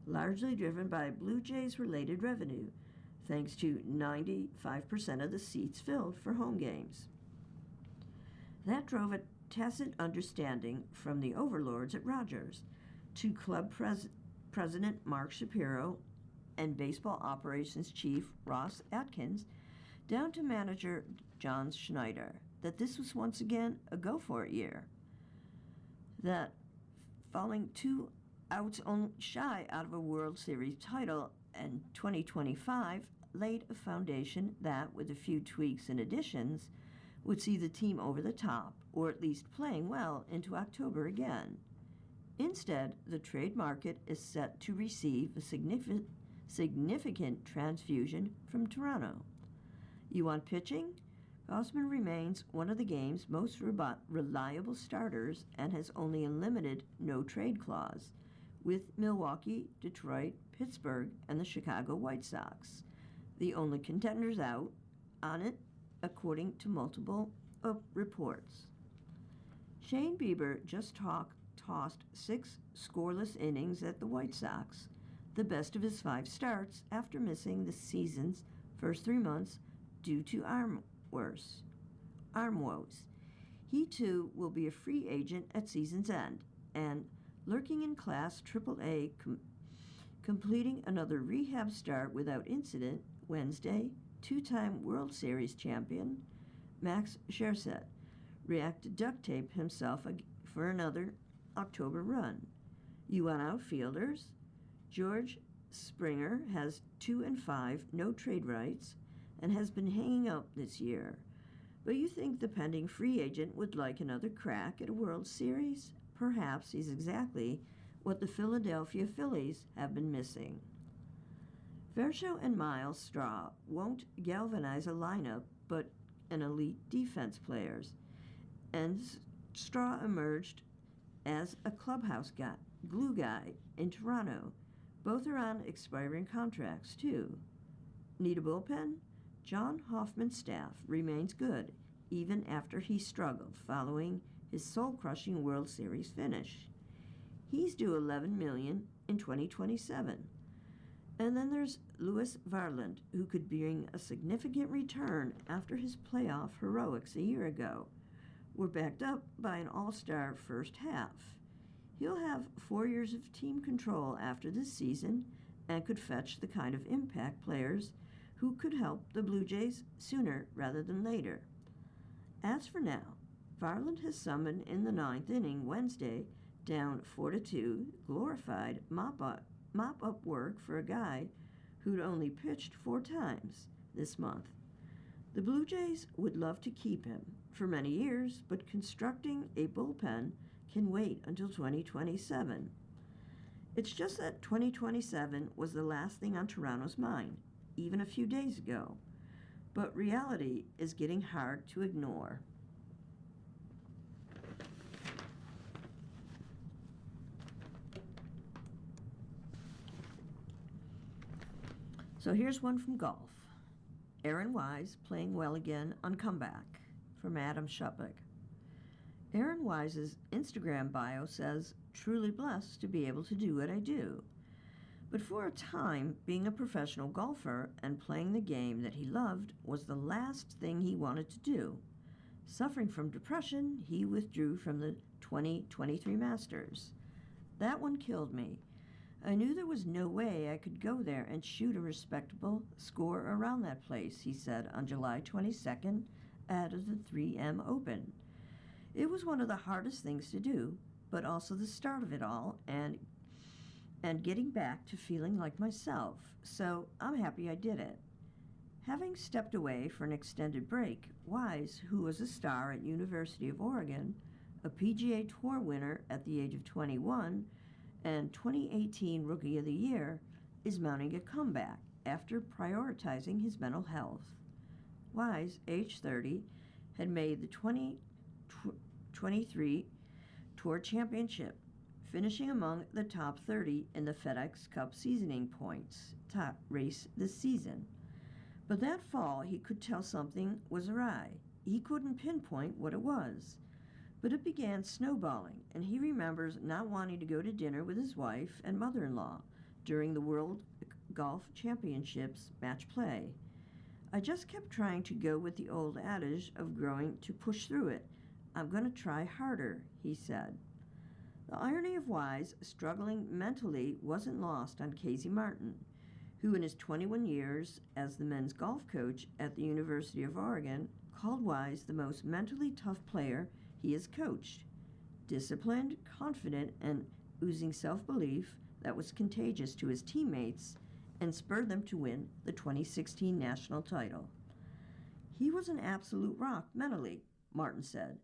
largely driven by Blue Jays-related revenue, thanks to 95% of the seats filled for home games. That drove a tacit understanding from the overlords at Rogers to club President Mark Shapiro and baseball operations chief Ross Atkins, down to manager John Schneider, that this was once again a go-for-it year. That falling 2 outs shy out of a World Series title in 2025 laid a foundation that, with a few tweaks and additions, would see the team over the top, or at least playing well into October again. Instead, the trade market is set to receive a significant transfusion from Toronto. You want pitching? Gausman remains one of the game's most reliable starters and has only a limited no-trade clause with Milwaukee, Detroit, Pittsburgh, and the Chicago White Sox, the only contenders out on it, according to multiple reports. Shane Bieber just talked tossed 6 scoreless innings at the White Sox, the best of his 5 starts after missing the season's first 3 months due to arm woes. He too will be a free agent at season's end, and lurking in Class AAA, completing another rehab start without incident Wednesday, 2-time World Series champion Max Scherzer reacted to duct tape himself for another October run. You want outfielders? George Springer has 2 and 5 no-trade rights and has been hanging up this year. But you think the pending free agent would like another crack at a World Series? Perhaps he's exactly what the Philadelphia Phillies have been missing. Varsho and Miles Straw won't galvanize a lineup, but an elite defense players, and Straw emerged as a clubhouse glue guy in Toronto. Both are on expiring contracts, too. Need a bullpen? John Hoffman's staff remains good, even after he struggled following his soul-crushing World Series finish. He's due $11 million in 2027. And then there's Louis Varland, who could bring a significant return after his playoff heroics a year ago. We're backed up by an all-star first half. He'll have 4 years of team control after this season and could fetch the kind of impact players who could help the Blue Jays sooner rather than later. As for now, Varland has summoned in the 9th inning Wednesday, down 4-2, glorified mop-up work for a guy who'd only pitched 4 times this month. The Blue Jays would love to keep him for many years, but constructing a bullpen can wait until 2027. It's just that 2027 was the last thing on Toronto's mind, even a few days ago. But reality is getting hard to ignore. So here's one from golf. Aaron Wise playing well again on comeback, from Adam Shuppick. Aaron Wise's Instagram bio says, "Truly blessed to be able to do what I do." But for a time, being a professional golfer and playing the game that he loved was the last thing he wanted to do. Suffering from depression, he withdrew from the 2023 Masters. That one killed me. I knew there was no way I could go there and shoot a respectable score around that place, he said on July 22nd at the 3M Open. It was one of the hardest things to do, but also the start of it all and getting back to feeling like myself. So I'm happy I did it. Having stepped away for an extended break, Wise, who was a star at University of Oregon, a PGA Tour winner at the age of 21, and 2018 Rookie of the Year, is mounting a comeback after prioritizing his mental health. Wise, age 30, had made the 2023 Tour Championship, finishing among the top 30 in the FedEx Cup seasoning points top race this season. But that fall, he could tell something was awry. He couldn't pinpoint what it was. But it began snowballing, and he remembers not wanting to go to dinner with his wife and mother-in-law during the World Golf Championships match play. I just kept trying to go with the old adage of growing to push through it. I'm going to try harder, he said. The irony of Wise struggling mentally wasn't lost on Casey Martin, who in his 21 years as the men's golf coach at the University of Oregon called Wise the most mentally tough player he has coached. Disciplined, confident, and oozing self-belief that was contagious to his teammates and spurred them to win the 2016 national title. He was an absolute rock mentally, Martin said.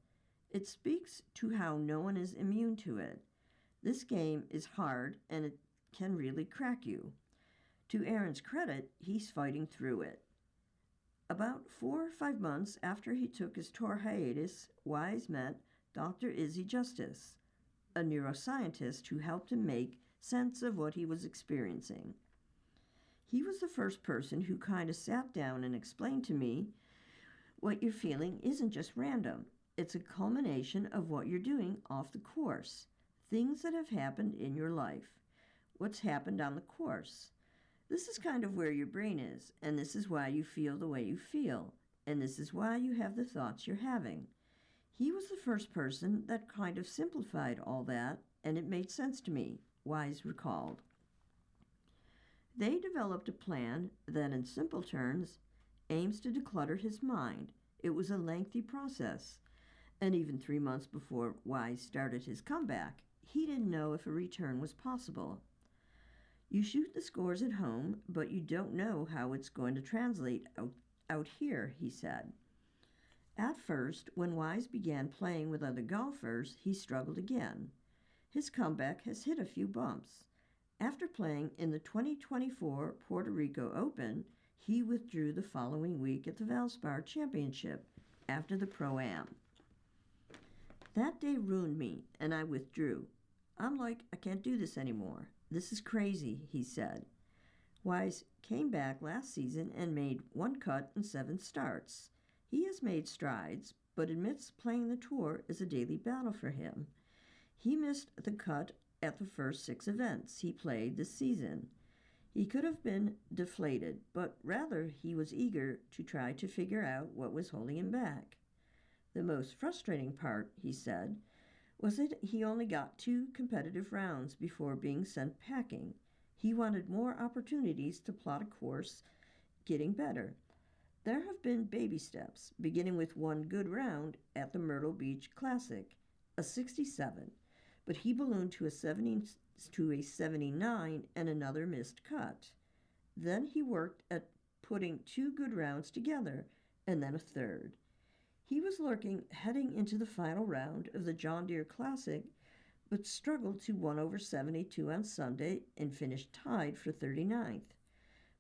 It speaks to how no one is immune to it. This game is hard and it can really crack you. To Aaron's credit, he's fighting through it. About 4 or 5 months after he took his tour hiatus, Wise met Dr. Izzy Justice, a neuroscientist who helped him make sense of what he was experiencing. He was the first person who kind of sat down and explained to me, what you're feeling isn't just random. It's a culmination of what you're doing off the course. things that have happened in your life, what's happened on the course. This is kind of where your brain is, and this is why you feel the way you feel, and this is why you have the thoughts you're having. He was the first person that kind of simplified all that, and it made sense to me, Wise recalled. They developed a plan that, in simple terms, aims to declutter his mind. It was a lengthy process, and even 3 months before Wise started his comeback, he didn't know if a return was possible. You shoot the scores at home, but you don't know how it's going to translate out here, he said. At first, when Wise began playing with other golfers, he struggled again. His comeback has hit a few bumps. After playing in the 2024 Puerto Rico Open, he withdrew the following week at the Valspar Championship after the Pro-Am. That day ruined me, and I withdrew. I'm like, I can't do this anymore. This is crazy, he said. Wise came back last season and made 1 cut in 7 starts. He has made strides, but admits playing the tour is a daily battle for him. He missed the cut at the first 6 events he played this season. He could have been deflated, but rather he was eager to try to figure out what was holding him back. The most frustrating part, he said, was that he only got 2 competitive rounds before being sent packing. He wanted more opportunities to plot a course, getting better. There have been baby steps, beginning with 1 good round at the Myrtle Beach Classic, a 67, but he ballooned to a 79 and another missed cut. Then he worked at putting 2 good rounds together, and then a third. He was lurking heading into the final round of the John Deere Classic, but struggled to 1 over 72 on Sunday and finished tied for 39th.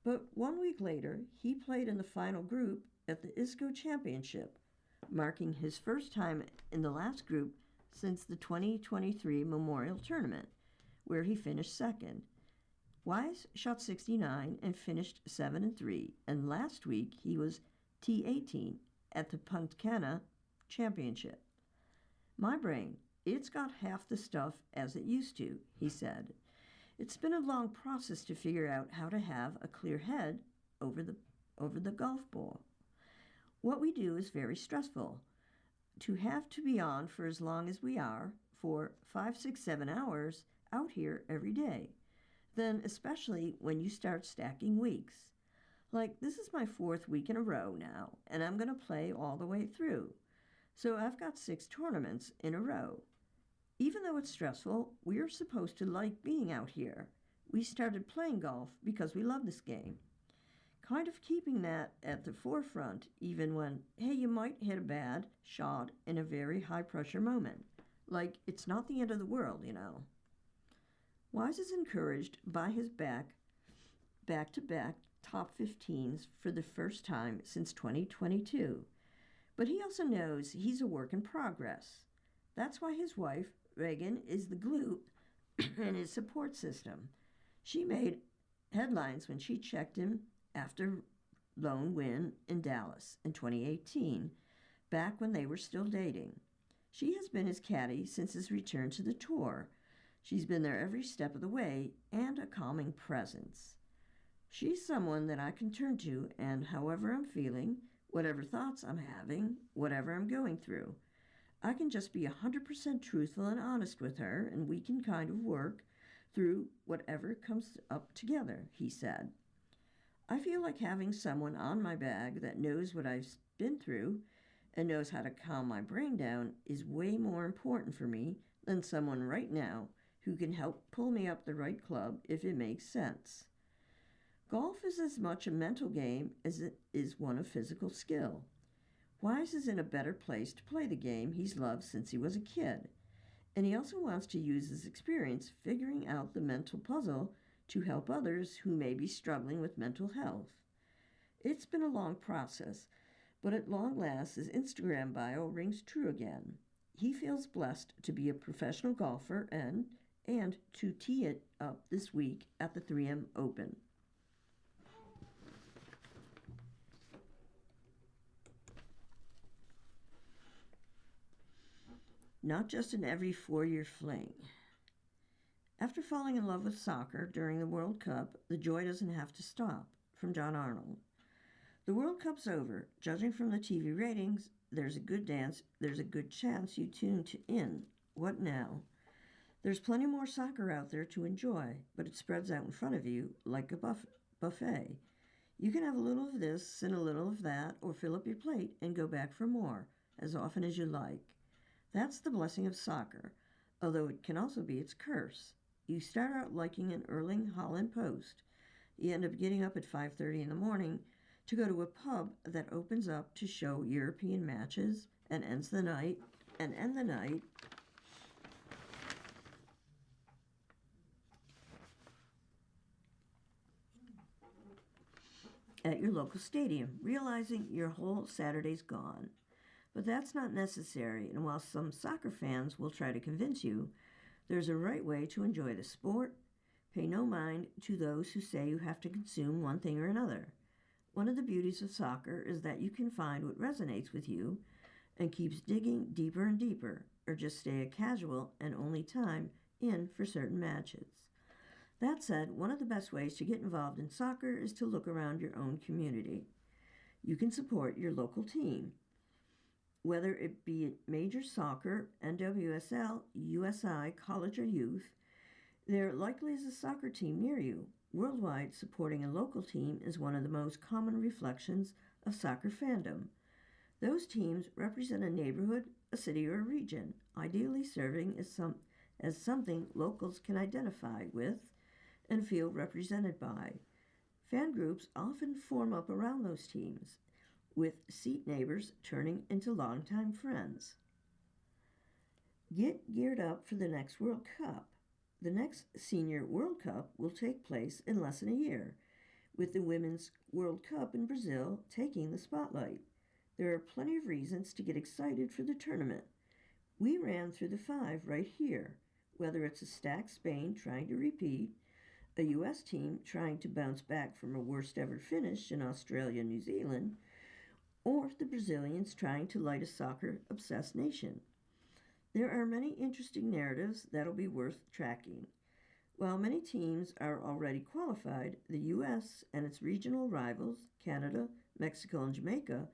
But 1 week later, he played in the final group at the ISCO Championship, marking his first time in the last group since the 2023 Memorial Tournament, where he finished second. Wise shot 69 and finished 7-3, and last week he was T18 at the Punta Cana Championship. My brain, it's got half the stuff as it used to, he said. It's been a long process to figure out how to have a clear head over the golf ball. What we do is very stressful. To have to be on for as long as we are, for 5, 6, 7 hours out here every day, then especially when you start stacking weeks. Like, this is my 4th week in a row now, and I'm going to play all the way through. So I've got 6 tournaments in a row. Even though it's stressful, we're supposed to like being out here. We started playing golf because we love this game. Kind of keeping that at the forefront, even when, hey, you might hit a bad shot in a very high-pressure moment. Like, it's not the end of the world, you know. Wise is encouraged by his back-to-back top 15s for the first time since 2022. But he also knows he's a work in progress. That's why his wife, Reagan, is the glue in his support system. She made headlines when she checked him after lone win in Dallas in 2018, back when they were still dating. She has been his caddy since his return to the tour. She's been there every step of the way and a calming presence. She's someone that I can turn to, and however I'm feeling, whatever thoughts I'm having, whatever I'm going through, I can just be 100% truthful and honest with her, and we can kind of work through whatever comes up together, he said. I feel like having someone on my bag that knows what I've been through and knows how to calm my brain down is way more important for me than someone right now who can help pull me up the right club if it makes sense. Golf is as much a mental game as it is one of physical skill. Wise is in a better place to play the game he's loved since he was a kid, and he also wants to use his experience figuring out the mental puzzle to help others who may be struggling with mental health. It's been a long process, but at long last his Instagram bio rings true again. He feels blessed to be a professional golfer and to tee it up this week at the 3M Open. Not just an every 4-year fling. After falling in love with soccer during the World Cup, the joy doesn't have to stop. From John Arnold. The World Cup's over. Judging from the TV ratings, there's a good chance you tune in. What now? There's plenty more soccer out there to enjoy, but it spreads out in front of you like a buffet. You can have a little of this and a little of that, or fill up your plate and go back for more, as often as you like. That's the blessing of soccer, although it can also be its curse. You start out liking an Erling Haaland post. You end up getting up at 5:30 in the morning to go to a pub that opens up to show European matches and end the night at your local stadium, realizing your whole Saturday's gone. But that's not necessary, and while some soccer fans will try to convince you, there's a right way to enjoy the sport. Pay no mind to those who say you have to consume one thing or another. One of the beauties of soccer is that you can find what resonates with you and keeps digging deeper and deeper, or just stay a casual and only time in for certain matches. That said, one of the best ways to get involved in soccer is to look around your own community. You can support your local team, whether it be major soccer, NWSL, USI, college, or youth. There likely is a soccer team near you. Worldwide, supporting a local team is one of the most common reflections of soccer fandom. Those teams represent a neighborhood, a city, or a region, ideally serving as something locals can identify with and feel represented by. Fan groups often form up around those teams, with seat neighbors turning into longtime friends. Get geared up for the next World Cup. The next Senior World Cup will take place in less than a year, with the Women's World Cup in Brazil taking the spotlight. There are plenty of reasons to get excited for the tournament. We ran through the 5 right here, whether it's a stacked Spain trying to repeat, a U.S. team trying to bounce back from a worst-ever finish in Australia and New Zealand, or the Brazilians trying to light a soccer-obsessed nation. There are many interesting narratives that'll be worth tracking. While many teams are already qualified, the U.S. and its regional rivals, Canada, Mexico, and Jamaica,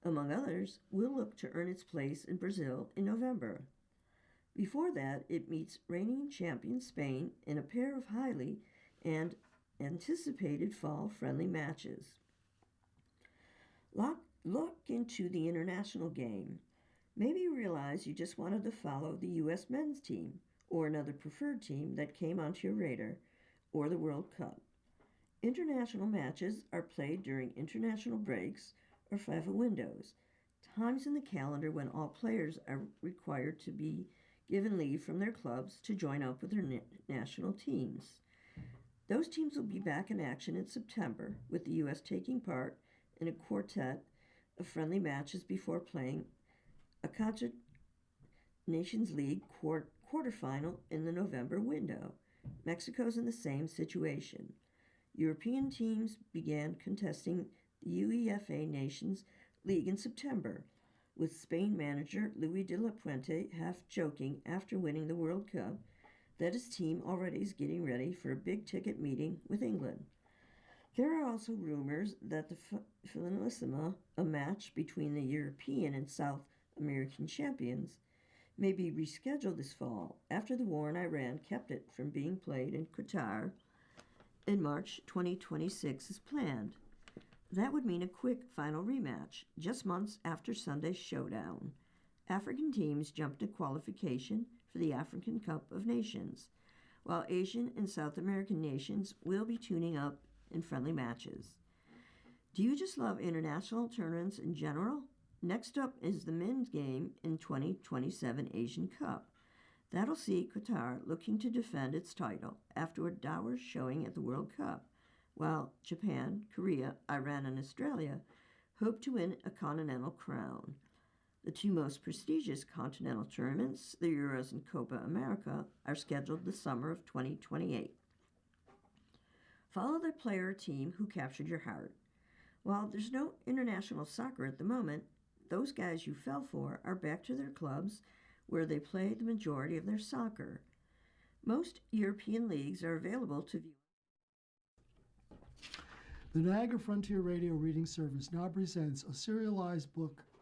among others, will look to earn its place in Brazil in November. Before that, it meets reigning champion Spain in a pair of highly and anticipated fall-friendly matches. Look into the international game. Maybe you realize you just wanted to follow the U.S. men's team or another preferred team that came onto your radar, or the World Cup. International matches are played during international breaks or FIFA windows, times in the calendar when all players are required to be given leave from their clubs to join up with their national teams. Those teams will be back in action in September, with the U.S. taking part in a quartet of friendly matches before playing a CONCACAF Nations League quarterfinal in the November window. Mexico's in the same situation. European teams began contesting the UEFA Nations League in September, with Spain manager Luis de la Puente half joking after winning the World Cup that his team already is getting ready for a big-ticket meeting with England. There are also rumors that the Finalissima, a match between the European and South American champions, may be rescheduled this fall after the war in Iran kept it from being played in Qatar in March 2026 as planned. That would mean a quick final rematch, just months after Sunday's showdown. African teams jumped to qualification for the African Cup of Nations, while Asian and South American nations will be tuning up in friendly matches. Do you just love international tournaments in general? Next up is the men's game in 2027 Asian Cup. That'll see Qatar looking to defend its title after a dour showing at the World Cup, while Japan, Korea, Iran, and Australia hope to win a continental crown. The 2 most prestigious continental tournaments, the Euros and Copa America, are scheduled the summer of 2028. Follow the player or team who captured your heart. While there's no international soccer at the moment, those guys you fell for are back to their clubs where they play the majority of their soccer. Most European leagues are available to view. The Niagara Frontier Radio Reading Service now presents a serialized book